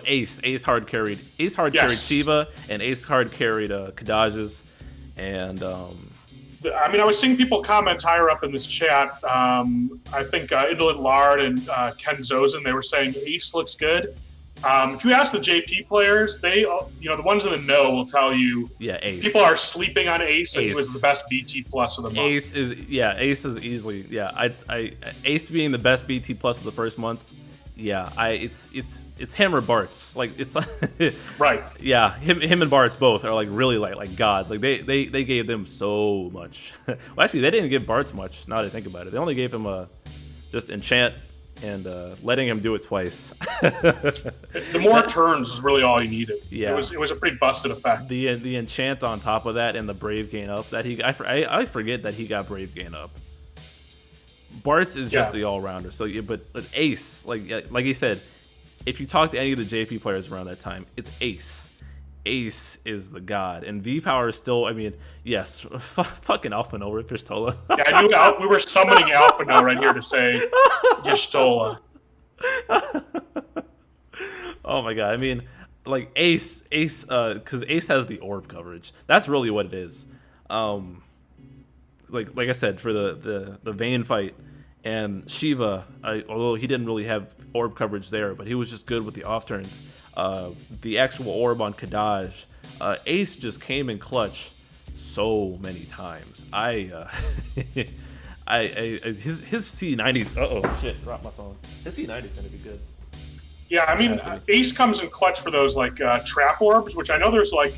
Ace hard carried. Ace hard carried Shiva, and Ace hard carried Kadaj's. And I mean, I was seeing people comment higher up in this chat. I think Indolent Lard and Ken Zozen, they were saying Ace looks good. If you ask the JP players, they, the ones in the know will tell you. Yeah, Ace. People are sleeping on Ace, and he was the best BT plus of the month. Ace is easily Ace being the best BT plus of the first month. Yeah, it's him or Bartz. Like, it's right. Yeah, him and Bartz both are like really like gods. Like they gave them so much. Well, actually, they didn't give Bartz much. Now that I think about it, they only gave him just enchant. And letting him do it twice. The more turns is really all he needed. Yeah, it was a pretty busted effect. The enchant on top of that and the brave gain up that I forget that he got brave gain up. Bartz is just the all rounder. So but Ace, like he said, if you talk to any of the JP players around that time, it's Ace. Ace is the god, and V Power is still. I mean, yes, fucking Alpha No Rip Pistola. Yeah, I knew we were summoning Alpha No right here to say Pistola. Oh my god! I mean, like Ace, because Ace has the orb coverage. That's really what it is. Like I said, for the Vayne fight and Shiva, although he didn't really have orb coverage there, but he was just good with the off turns. The actual orb on Kadaj Ace just came in clutch so many times. His C90s. Oh shit! Dropped my phone. His C90's gonna be good. Yeah, I mean, Ace comes in clutch for those like trap orbs, which I know there's like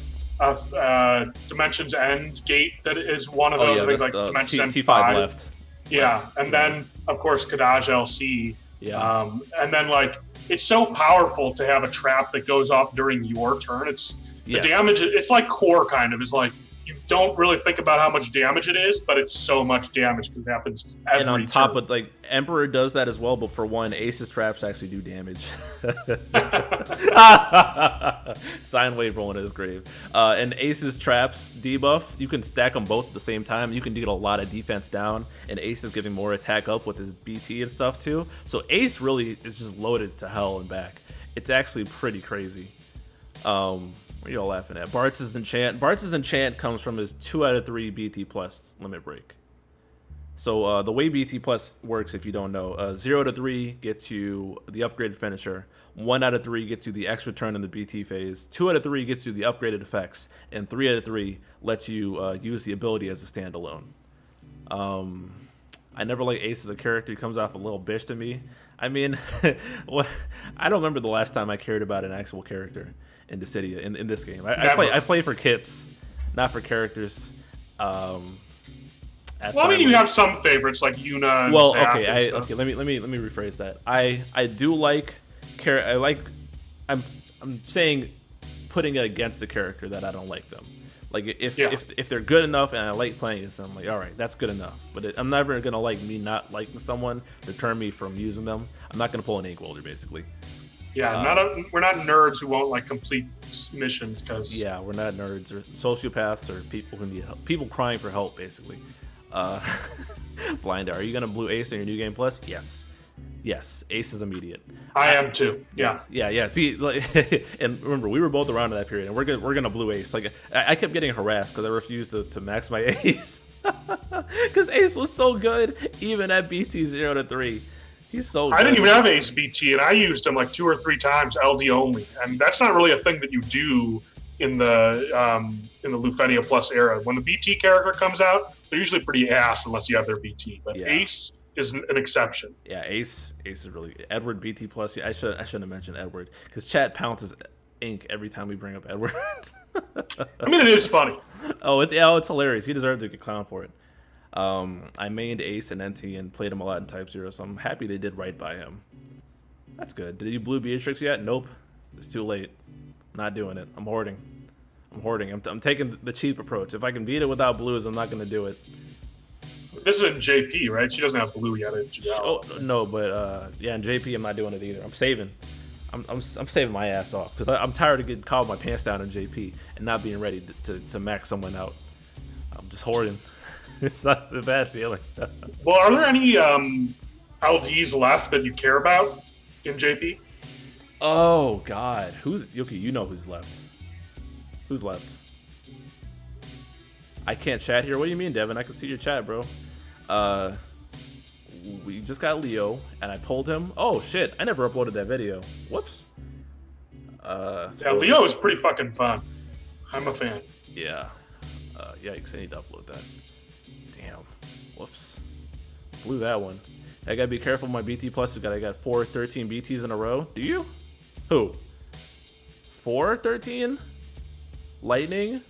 Dimensions End gate that is one of those. I think like Dimensions End T5 5 left. Yeah, and then of course Kadaj LC. Yeah. And then like it's so powerful to have a trap that goes off during your turn. It's the damage. It's like core kind of. It's like you don't really think about how much damage it is, but it's so much damage because it happens every And on top turn. of like Emperor does that as well, but for one, Ace's traps actually do damage. Sine wave rolling in his grave. And Ace's traps debuff, you can stack them both at the same time. You can get a lot of defense down, and Ace is giving more attack up with his BT and stuff too. So Ace really is just loaded to hell and back. It's actually pretty crazy. What are y'all laughing at? Bartz's enchant. Bartz's enchant comes from his 2 out of 3 BT plus limit break. So the way BT plus works, if you don't know, 0 to 3 gets you the upgraded finisher. 1 out of 3 gets you the extra turn in the BT phase. 2 out of 3 gets you the upgraded effects, and 3 out of 3 lets you use the ability as a standalone. I never like Ace as a character. He comes off a little bitch to me. I mean, I don't remember the last time I cared about an actual character in Dissidia in this game. I play for kits, not for characters. Well, I mean, you have some favorites like YUNA. And well, Zap okay, and stuff. okay. Let me rephrase that. I do like I'm saying putting it against the character that I don't like them. Like if they're good enough and I like playing against them, I'm like, all right, that's good enough. But I'm never gonna like me not liking someone deter me from using them. I'm not gonna pull an ink welder basically. Yeah, we're not nerds who won't like complete missions because we're not nerds or sociopaths or people who need help, people crying for help basically. Blind, are you gonna blue Ace in your new game plus? Yes, Ace is immediate. I am too. Yeah. See, like, and remember, we were both around in that period, and we're gonna blue Ace. Like, I kept getting harassed because I refused to max my Ace because Ace was so good even at BT 0 to 3. He's so good. I didn't even have Ace BT, and I used him like 2 or 3 times LD only, and that's not really a thing that you do in the Lufenia Plus era. When the BT character comes out, they're usually pretty ass unless you have their BT. But Ace is an exception. Yeah, Ace is really Edward BT plus. Yeah, I shouldn't have mentioned Edward because chat pounces ink every time we bring up Edward. I mean, it is funny. It's hilarious. He deserved to get clowned for it. I mained Ace and NT and played him a lot in Type 0, so I'm happy they did right by him. That's good. Did you blue Beatrix yet? Nope. It's too late. Not doing it. I'm hoarding. I'm taking the cheap approach. If I can beat it without blues, I'm not going to do it. This is in JP, right? She doesn't have blue yet in GL. Oh, no, but in JP, I'm not doing it either. I'm saving. I'm saving my ass off because I'm tired of getting caught with my pants down in JP and not being ready to max someone out. I'm just hoarding. It's not the bad feeling. Well, are there any LDs left that you care about in JP? Oh God, okay? You know who's left. Who's left? I can't chat here. What do you mean, Devin? I can see your chat, bro. We just got Leo, and I pulled him. Oh shit! I never uploaded that video. Whoops. Leo is pretty fucking fun. I'm a fan. Yeah. Yikes! I need to upload that. Damn. Whoops. Blew that one. I gotta be careful with my BT plus. I got 4 13 BTs in a row. Do you? Who? 4 13? Lightning.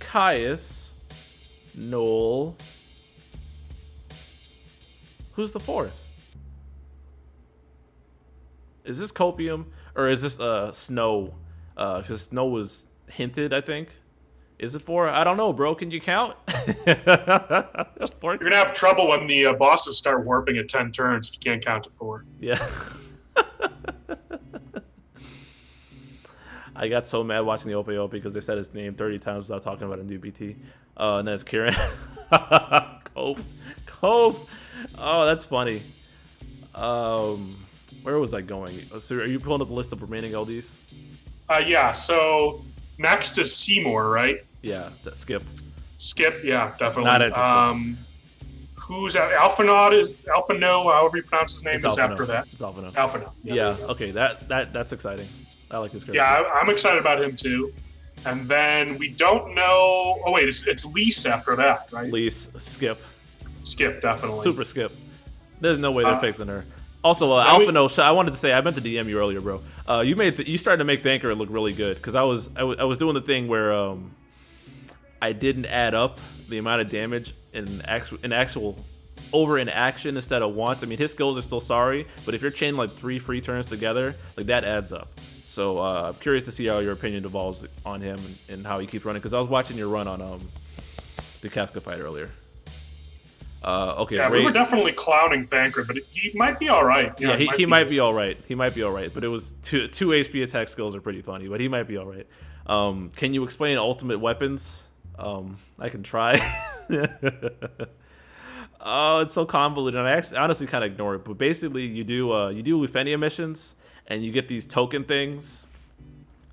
Caius. Noel. Who's the 4th? Is this Copium or is this Snow? Because Snow was hinted, I think. Is it 4? I don't know, bro. Can you count? You're gonna have trouble when the bosses start warping at 10 turns if you can't count to 4. Yeah. I got so mad watching the OPO because they said his name 30 times without talking about a new BT. And then it's Kieran. Cope. Oh, that's funny. Where was I going? So are you pulling up the list of remaining LDs? Yeah, so next is Seymour, right? Yeah, Skip. Skip, yeah, definitely. Not interested. Who's Alphanaud is Alphano, however you pronounce his name, is after that. It's Alphano. Alphano. Yeah, okay, that's exciting. I like this character. Yeah, I'm excited about him too. And then we don't know. Oh wait, it's Lease after that, right? Lease, skip. Skip, definitely. Super skip. There's no way they're fixing her. Also, Alpha No, I wanted to say, I meant to DM you earlier, bro. You started to make Banker look really good, because I was doing the thing where I didn't add up the amount of damage in actual over in action instead of once. I mean, his skills are still sorry, but if you're chaining like 3 free turns together, like that adds up. So I'm curious to see how your opinion evolves on him and how he keeps running, because I was watching your run on the Kafka fight earlier. Okay. Yeah, we were definitely clowning Thancred, but he might be all right. Yeah, he might be all right. He might be all right. But it was two HP attack skills are pretty funny, but he might be all right. Can you explain ultimate weapons? I can try. Oh, it's so convoluted, and I honestly kind of ignore it. But basically, you do Lufenia missions, and you get these token things,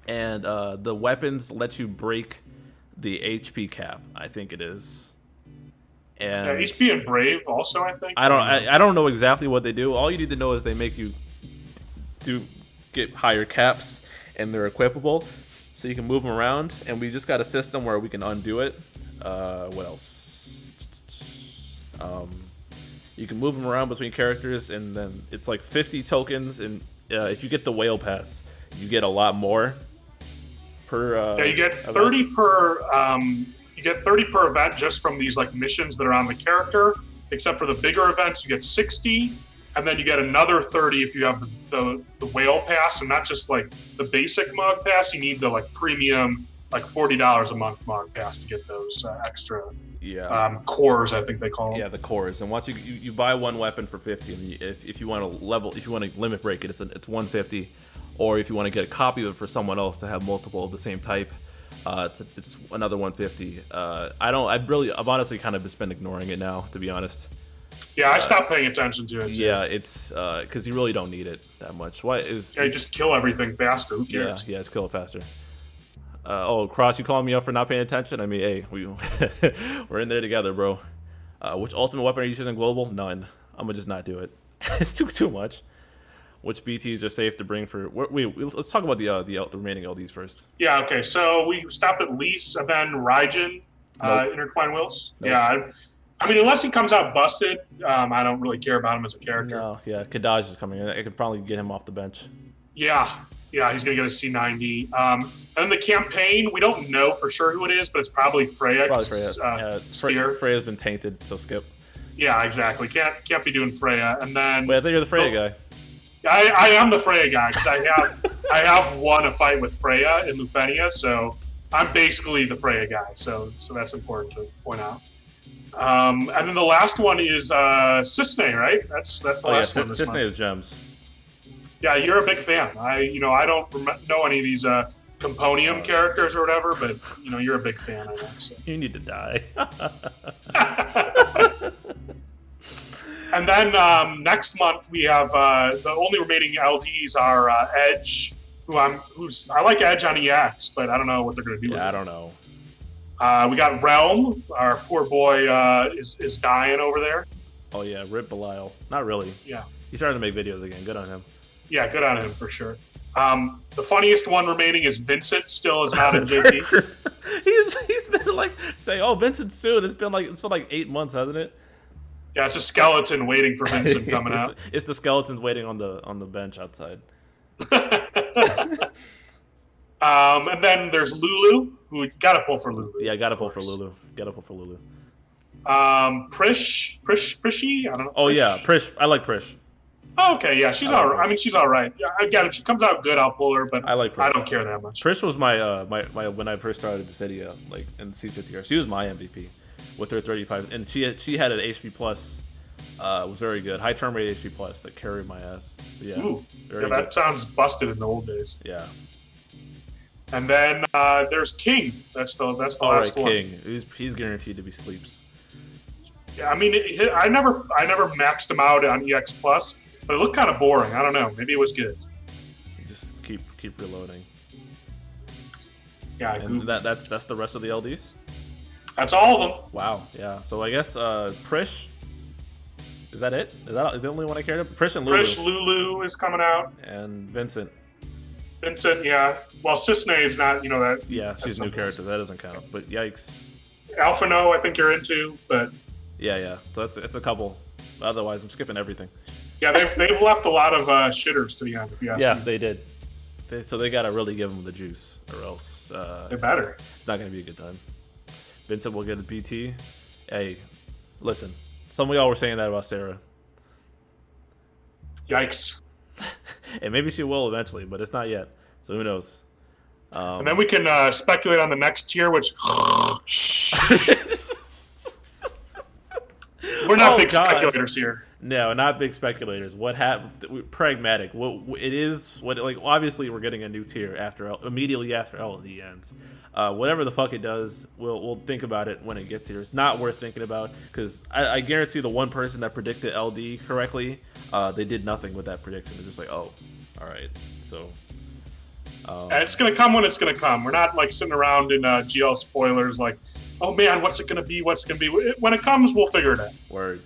and the weapons let you break the HP cap. I think it is. And yeah, HP and Brave also, I think. I don't know exactly what they do. All you need to know is they make you get higher caps, and they're equipable, so you can move them around. And we just got a system where we can undo it. What else? You can move them around between characters, and then it's like 50 tokens. And if you get the whale pass, you get a lot more per. Yeah, you get 30 event. per. You get 30 per event just from these like missions that are on the character. Except for the bigger events, you get 60, and then you get another 30 if you have the whale pass, and not just like the basic mug pass. You need the like premium, like $40 a month mug pass to get those extra. Yeah. Cores, I think they call them. Yeah, the cores. And once you buy one weapon for 50, and if you want to limit break it, it's 150, or if you want to get a copy of it for someone else to have multiple of the same type. It's another 150. I've honestly kind of just been ignoring it now, to be honest. Yeah, I stopped paying attention to it. Too. Yeah, it's because you really don't need it that much. You just kill everything faster. Who cares? Yeah, just kill it faster. Cross, you calling me up for not paying attention? I mean, hey, we're in there together, bro. Which ultimate weapon are you using global? None. I'm gonna just not do it. It's too much. Which BTs are safe to bring for? Let's talk about the remaining LDs first. Yeah. Okay. So we stopped at Lease and then Raijin, Intertwine Wills. Nope. Yeah. I mean, unless he comes out busted, I don't really care about him as a character. No. Yeah. Kadaj is coming in. I could probably get him off the bench. Yeah. Yeah. He's gonna get a C90. And then the campaign, we don't know for sure who it is, but it's probably Freya. Spear. Freya's been tainted, so skip. Yeah. Exactly. Can't be doing Freya. And then. Wait, I think you're the Freya guy. I am the Freya guy because I have won a fight with Freya in Lufenia, so I'm basically the Freya guy. So that's important to point out. And then the last one is Cisne, right? That's the last one. Cisne is gems. Yeah, you're a big fan. I don't know any of these Componium characters or whatever, but you're a big fan. I know. So. You need to die. And then next month we have the only remaining LDs are Edge, I like Edge on EX, but I don't know what they're going to do. Yeah, I don't know. We got Realm. Our poor boy is dying over there. Oh yeah, Rip Belial. Not really. Yeah. He's starting to make videos again. Good on him. Yeah, good on him for sure. The funniest one remaining is Vincent. Still is not in JP. He's been like saying, "Oh, Vincent soon." It's been like 8 months, hasn't it? Yeah, it's a skeleton waiting for Vincent coming out. It's the skeletons waiting on the bench outside. And then there's Lulu, who gotta pull for Lulu. Yeah, gotta pull for Lulu. Prishy? I don't know. Oh yeah, Prish. I like Prish. Oh, okay, yeah, she's all right. I mean, she's all right. Yeah, again, if she comes out good, I'll pull her. But I like Prish. I don't care that much. Prish was my when I first started the city, like in C50R. She was my MVP with her 35, and she had an HP plus. Was very good. High turn rate HP plus that carried my ass. But yeah, ooh, that sounds busted in the old days. Yeah. And then there's King. That's the last one. King. He's guaranteed to be sleeps. Yeah, I mean, I never maxed him out on EX plus, but it looked kind of boring. I don't know. Maybe it was good. Just keep reloading. Yeah, and that's the rest of the LDs. That's all of them. Wow. Yeah. So I guess Prish. Is that it? Is that the only one I cared about? Prish and Lulu. Prish, Lulu is coming out. And Vincent. Vincent, yeah. Well, Cisne is not, that. Yeah, she's a new character. That doesn't count. But yikes. Alphano, I think you're into, but yeah. So it's a couple. Otherwise, I'm skipping everything. Yeah, they've left a lot of shitters to the end. If you ask me. Yeah, they did. So they gotta really give them the juice, or else they better. It's not gonna be a good time. Vincent will get a BT. Hey, listen. Some of y'all were saying that about Sarah. Yikes. And maybe she will eventually, but it's not yet. So who knows? And then we can speculate on the next tier, which we're not big speculators here. No, not big speculators. What happened? Pragmatic. What it is? What like? Obviously, we're getting a new tier immediately after LD ends. Whatever the fuck it does, we'll think about it when it gets here. It's not worth thinking about because I guarantee the one person that predicted LD correctly, they did nothing with that prediction. They're just like, oh, all right. So. And it's gonna come when it's gonna come. We're not like sitting around in GL spoilers like, oh man, what's it gonna be? What's it gonna be? When it comes, we'll figure it out. Word.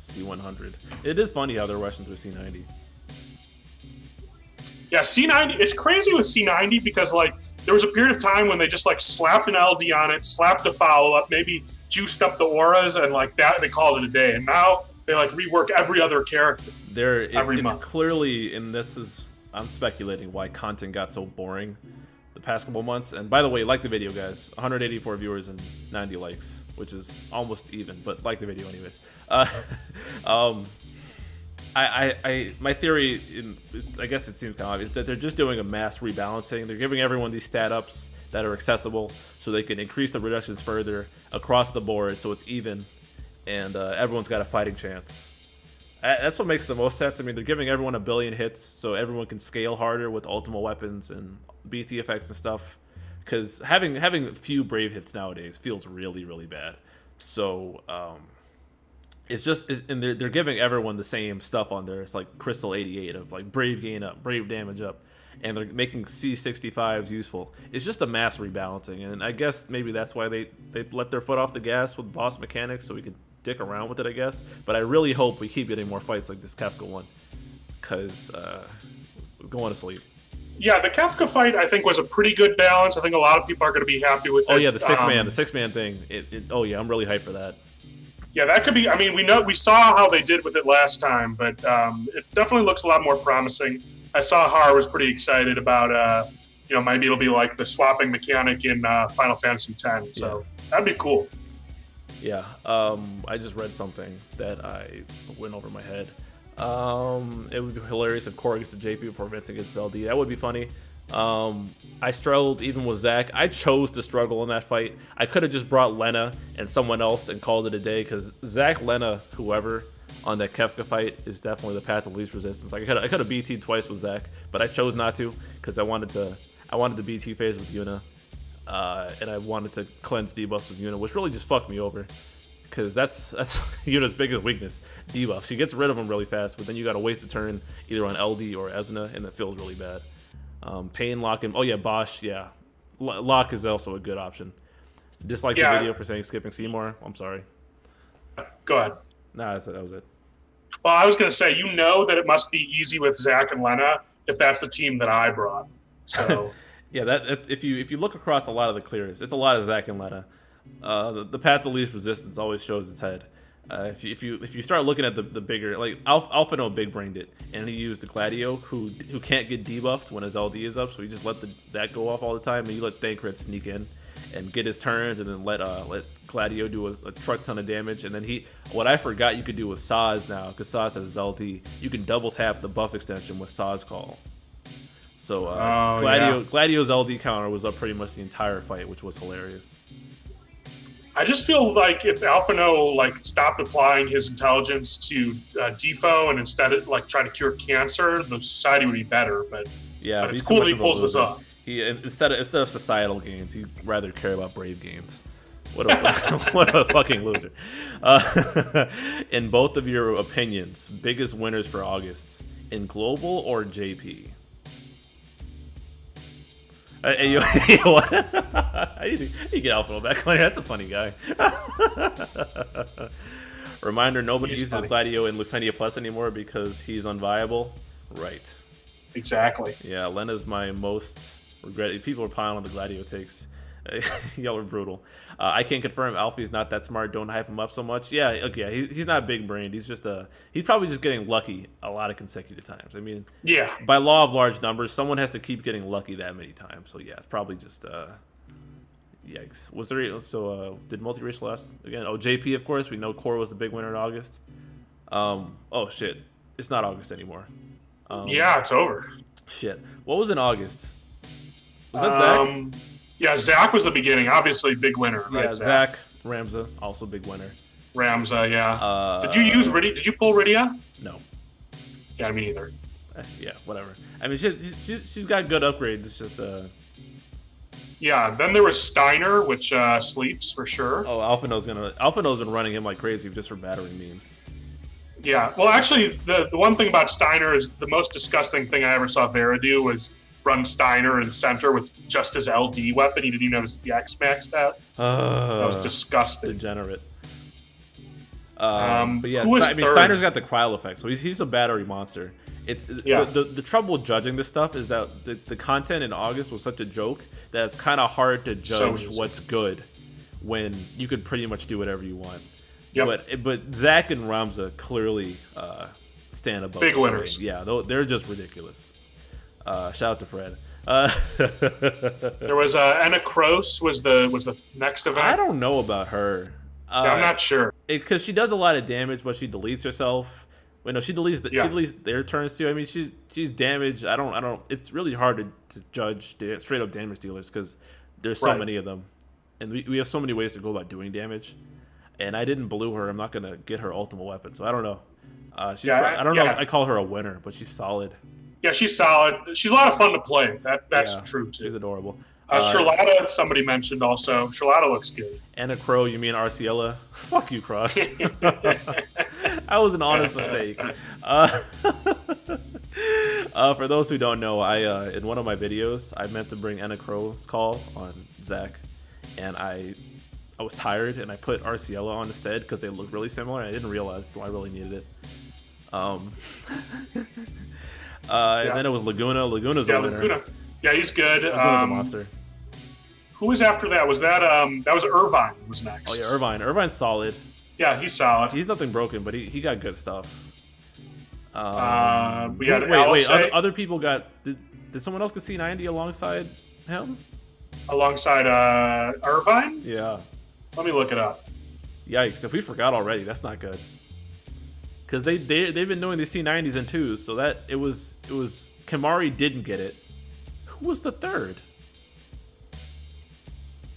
C100. It is funny how they're rushing through C90. Yeah, C90. It's crazy with C90 because like there was a period of time when they just like slapped an LD on it, slapped a follow up, maybe juiced up the auras, and like that they called it a day. And now they like rework every other character. Every month. Clearly, and this is I'm speculating why content got so boring the past couple months. And by the way, like the video, guys. 184 viewers and 90 likes, which is almost even, but like the video anyways. My theory, I guess it seems kind of obvious, that they're just doing a mass rebalancing. They're giving everyone these stat ups that are accessible so they can increase the reductions further across the board so it's even and everyone's got a fighting chance. That's what makes the most sense. I mean, they're giving everyone 1 billion hits so everyone can scale harder with ultimate weapons and BT effects and stuff. Because having few brave hits nowadays feels really, really bad. So, it's just, and they're giving everyone the same stuff on there. It's like Crystal 88 of like brave gain up, brave damage up, and they're making C65s useful. It's just a mass rebalancing, and I guess maybe that's why they let their foot off the gas with boss mechanics so we could dick around with it, I guess. But I really hope we keep getting more fights like this Kefka one, because going to sleep. Yeah, the Kefka fight I think was a pretty good balance. I think a lot of people are going to be happy with it. Oh yeah, the six man thing. Oh yeah, I'm really hyped for that. Yeah, that could be. I mean, we saw how they did with it last time, but it definitely looks a lot more promising. I saw Har was pretty excited about, maybe it'll be like the swapping mechanic in Final Fantasy X. So that'd be cool. Yeah, I just read something that I went over my head. It would be hilarious if Corey gets to JP before Vincent gets to LD. That would be funny. I struggled even with Zach. I chose to struggle in that fight. I could have just brought Lena and someone else and called it a day because Zach, Lena, whoever on that Kefka fight is definitely the path of least resistance. Like I could have BT'd twice with Zach, but I chose not to because I wanted the BT phase with YUNA, and I wanted to cleanse debuffs with YUNA, which really just fucked me over. Because that's YUNA's biggest weakness, debuffs. She gets rid of them really fast, but then you got to waste a turn either on LD or Ezna, and it feels really bad. Pain, Lock, and... Oh, yeah, Bosch, yeah. Lock is also a good option. Dislike the video for saying skipping Seymour. I'm sorry. Go ahead. Nah, that was it. Well, I was going to say, that it must be easy with Zach and Lena if that's the team that I brought. So... Yeah, that if you look across a lot of the clears, it's a lot of Zach and Lena. The path of least resistance always shows its head. If you start looking at the bigger, like Alphano big brained it, and he used the Gladio who can't get debuffed when his LD is up, so he just let that go off all the time, and you let Thancred sneak in and get his turns, and then let Gladio do a truck ton of damage, and then what I forgot you could do with Saz now, because Saz has his LD, you can double tap the buff extension with Saz Call. So Gladio's LD counter was up pretty much the entire fight, which was hilarious. I just feel like if Alphano stopped applying his intelligence to Defo and instead try to cure cancer, the society would be better. But it's cool that he pulls this off. He instead of societal gains, he'd rather care about brave gains. What a fucking loser. In both of your opinions, biggest winners for August in global or JP? Hey, what? How do you get Alphano back on here? That's a funny guy. Reminder, nobody uses Gladio in Lufenia Plus anymore because he's unviable. Right. Exactly. Yeah, Lena's my most regretted. People are piling on the Gladio takes. Y'all are brutal. I can't confirm Alfie's not that smart. Don't hype him up so much. Yeah, okay. He's not big brained. He's probably just getting lucky a lot of consecutive times. I mean, yeah. By law of large numbers, someone has to keep getting lucky that many times. So yeah, it's probably just yikes. Was there did multiracial last again? Oh, JP of course. We know Core was the big winner in August. Oh shit, it's not August anymore. Yeah, it's over. Shit. What was in August? Was that Zach? Yeah, Zach was the beginning. Obviously, big winner. Right, Yeah, Zach Ramza, also big winner. Ramza, yeah. Did you use Rydia? Did you pull Rydia? No. Yeah, me either. Yeah, whatever. I mean, she's got good upgrades. It's just Yeah. Then there was Steiner, which sleeps for sure. Oh, Alphino's been running him like crazy just for battering memes. Yeah. Well, actually, the one thing about Steiner is the most disgusting thing I ever saw Vera do was run Steiner in center with just his LD weapon. He didn't even have his DX maxed out. That was disgusting. Degenerate. But yeah, Steiner's got the cryo effect, so he's a battery monster. It's the trouble judging this stuff is that the content in August was such a joke that it's kind of hard to judge what's good when you could pretty much do whatever you want. Yep. But Zach and Ramza clearly stand above. Big winners. Yeah, they're just ridiculous. Shout out to Fred. There was Anna Kroos was the next event. I don't know about her. I'm not sure because she does a lot of damage, but she deletes herself. Wait, no, she deletes she deletes their turns too. I mean, she's damaged. I don't. It's really hard to judge straight up damage dealers because there's so many of them, and we have so many ways to go about doing damage. And I didn't blue her. I'm not gonna get her ultimate weapon, so I don't know. I don't know. I call her a winner, but she's solid. Yeah, she's solid. She's a lot of fun to play. That's true too. She's adorable. Charlotta, somebody mentioned also. Charlotta looks good. Anna Crow, you mean Arciella? Fuck you, Cross. That was an honest mistake. For those who don't know, I in one of my videos, I meant to bring Anna Crow's call on Zach, and I was tired, and I put Arciella on instead because they look really similar, and I didn't realize I really needed it. And then it was Laguna. Laguna's a winner. Laguna. Yeah, he's good. Laguna's a monster. Who was after that? Was that was Irvine was next? Oh yeah, Irvine. Irvine's solid. Yeah, he's solid. He's nothing broken, but he got good stuff. We got wait. Other people got. Did someone else get C90 alongside him? Alongside Irvine? Yeah. Let me look it up. Yikes! If we forgot already, that's not good. Because they've been doing the C90s and 2s, so that it was Kamari didn't get it. Who was the third?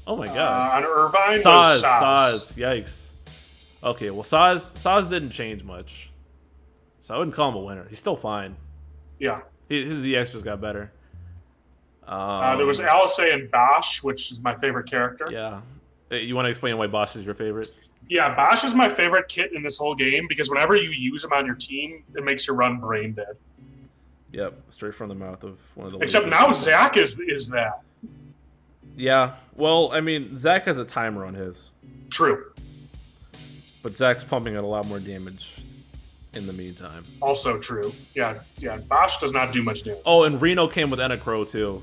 Oh my god! On Irvine Saz. was Saz. Yikes. Okay, well Saz didn't change much, so I wouldn't call him a winner. He's still fine. Yeah. His EX just got better. There was Alice and Bosch, which is my favorite character. Yeah. You want to explain why Bosch is your favorite? Yeah, Bosch is my favorite kit in this whole game because whenever you use him on your team, it makes your run brain dead. Yep, straight from the mouth of one of the. Except now Zach is that. Yeah, well, I mean, Zach has a timer on his. True. But Zach's pumping out a lot more damage in the meantime. Also true. Yeah. Bosch does not do much damage. Oh, and Reno came with Anna Crow too.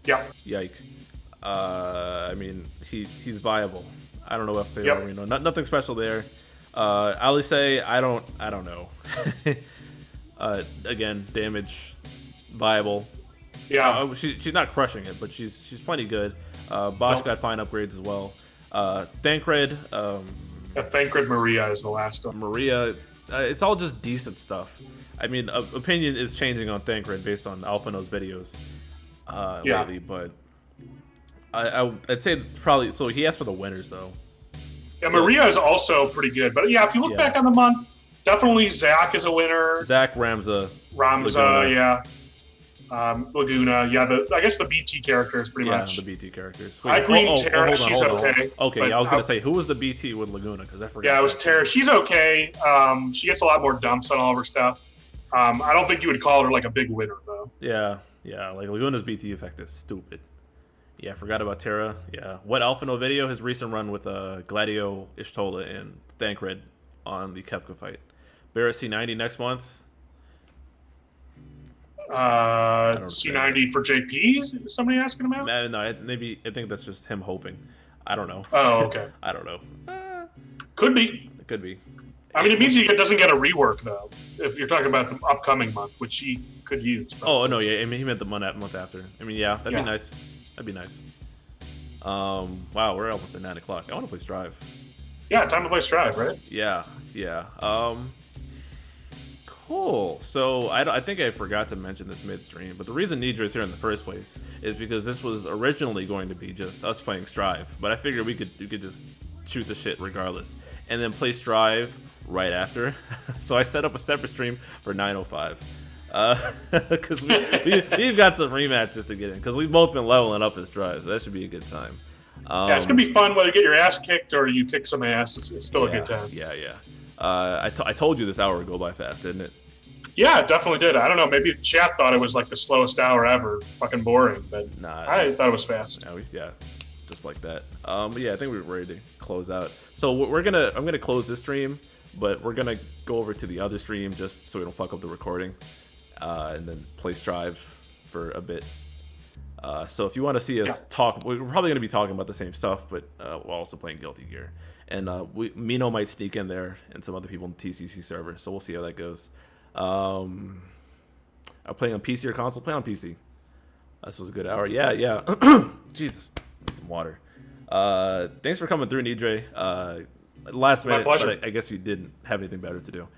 Yep. Yike. I mean, he's viable. I don't know what to say about Reno. Nothing special there. Alice, I don't know. Again, damage, viable. Yeah. She's not crushing it, but she's plenty good. Bosch got fine upgrades as well. Thancred. Thancred Maria is the last one. Maria, it's all just decent stuff. I mean, opinion is changing on Thancred based on Alphino's videos lately, but I'd say probably. So he asked for the winners though. Yeah, Maria is also pretty good, but yeah, if you look back on the month, definitely Zach is a winner. Zach, Ramza, Laguna. Yeah. Laguna, yeah. I guess the BT characters pretty much. Yeah, the BT characters. I agree. Tara, she's okay. Okay, I was gonna say who was the BT with Laguna because I forgot. Yeah, it was Tara. She's okay. She gets a lot more dumps on all of her stuff. I don't think you would call her like a big winner though. Yeah. Like Laguna's BT effect is stupid. Yeah, I forgot about Terra. Yeah, what Alphino video? His recent run with Gladio, Ishtola, and Thancred on the Kefka fight. Barrett C90 next month. C90 for JP? Is somebody asking about? No, maybe I think that's just him hoping. I don't know. Oh, okay. I don't know. Could be. It could be. I mean, it means he doesn't get a rework though. If you're talking about the upcoming month, which he could use. Probably. Oh no, yeah. I mean, he meant the month after. I mean, yeah, that'd be nice. That'd be nice. Wow, we're almost at 9 o'clock. I want to play Strive. Yeah, time to play Strive, right? Yeah. Cool. So I think I forgot to mention this midstream, but the reason Nidre is here in the first place is because this was originally going to be just us playing Strive, but I figured we could just shoot the shit regardless, and then play Strive right after. So I set up a separate stream for 9:05. Because we've got some rematches to get in, because we've both been leveling up in Strive, so that should be a good time. Yeah, it's gonna be fun whether you get your ass kicked or you kick some ass. It's still a good time. Yeah. I told you this hour would go by fast, didn't it? Yeah, it definitely did. I don't know. Maybe the chat thought it was like the slowest hour ever. Fucking boring, but nah, I thought it was fast. Yeah, just like that. But yeah, I think we're ready to close out. So I'm gonna close this stream, but we're gonna go over to the other stream just so we don't fuck up the recording, and then play Strive for a bit. So if you want to see us talk, we're probably going to be talking about the same stuff, but we're also playing Guilty Gear. And Mino might sneak in there and some other people in the TCC server, so we'll see how that goes. I'm playing on PC or console? Play on PC. This was a good hour. Yeah. Jesus, need some water. Thanks for coming through, Nidre. Last minute, but I guess you didn't have anything better to do.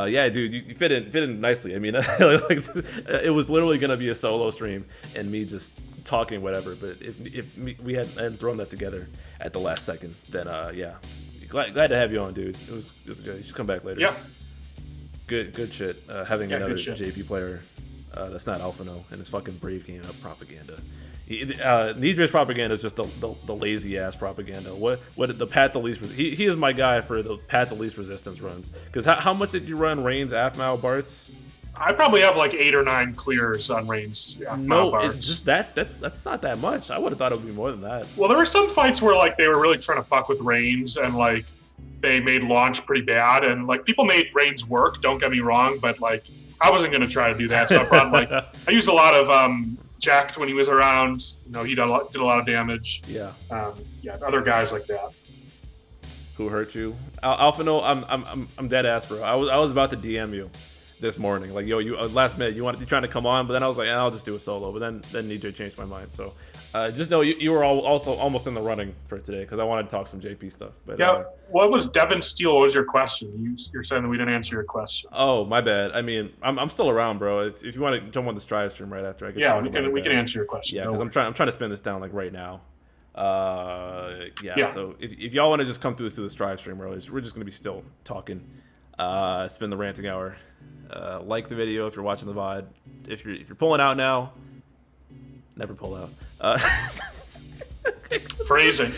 Yeah, dude, you fit in nicely. I mean, like, it was literally gonna be a solo stream and me just talking whatever. But if we hadn't thrown that together at the last second, then yeah, glad to have you on, dude. It was good. You should come back later. Yeah. Good shit. Having another JP player that's not Alphano and his fucking Brave game up propaganda. Nidre's propaganda is just the lazy ass propaganda. What the path the least he is my guy for the path the least resistance runs. Because how much did you run Reigns, Aphmau, Bart's? I probably have like 8 or 9 clears on Reigns. Just that's not that much. I would have thought it would be more than that. Well, there were some fights where like they were really trying to fuck with Reigns and like they made launch pretty bad and like people made Reigns work. Don't get me wrong, but like I wasn't gonna try to do that. So I brought like I used a lot of Jacked when he was around, you know, he did a lot of damage. Yeah. Other guys like that. Who hurt you? Alphano, I'm dead ass, bro. I was about to DM you this morning, like, yo, you last minute, you trying to come on, but then I was like, I'll just do a solo. But then Nidre changed my mind. So just know you were also almost in the running for today because I wanted to talk some JP stuff. But yeah, what was Devin Steele? What was your question? You're saying that we didn't answer your question. Oh, my bad. I mean, I'm still around, bro. If you want to jump on the Strive stream right after, I can. We can answer your question. Yeah, because I'm trying to spin this down like right now. So if y'all want to just come through to the Strive stream early, we're just gonna be still talking. It's been the ranting hour. Like the video if you're watching the VOD. If you're pulling out now, never pull out. Phrasing.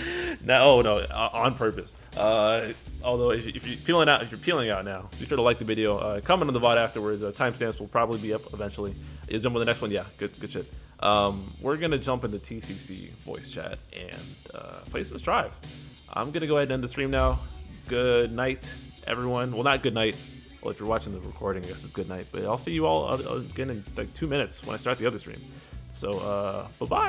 No, on purpose. Although if you're peeling out now, be sure to like the video. Comment on the VOD afterwards. Timestamps will probably be up eventually. You'll jump on the next one. Yeah, good shit. We're gonna jump into TCC voice chat and play some Strive. I'm gonna go ahead and end the stream now. Good night, everyone. Well, not good night. Well, if you're watching the recording, I guess it's good night. But I'll see you all again in like 2 minutes when I start the other stream. So, bye-bye.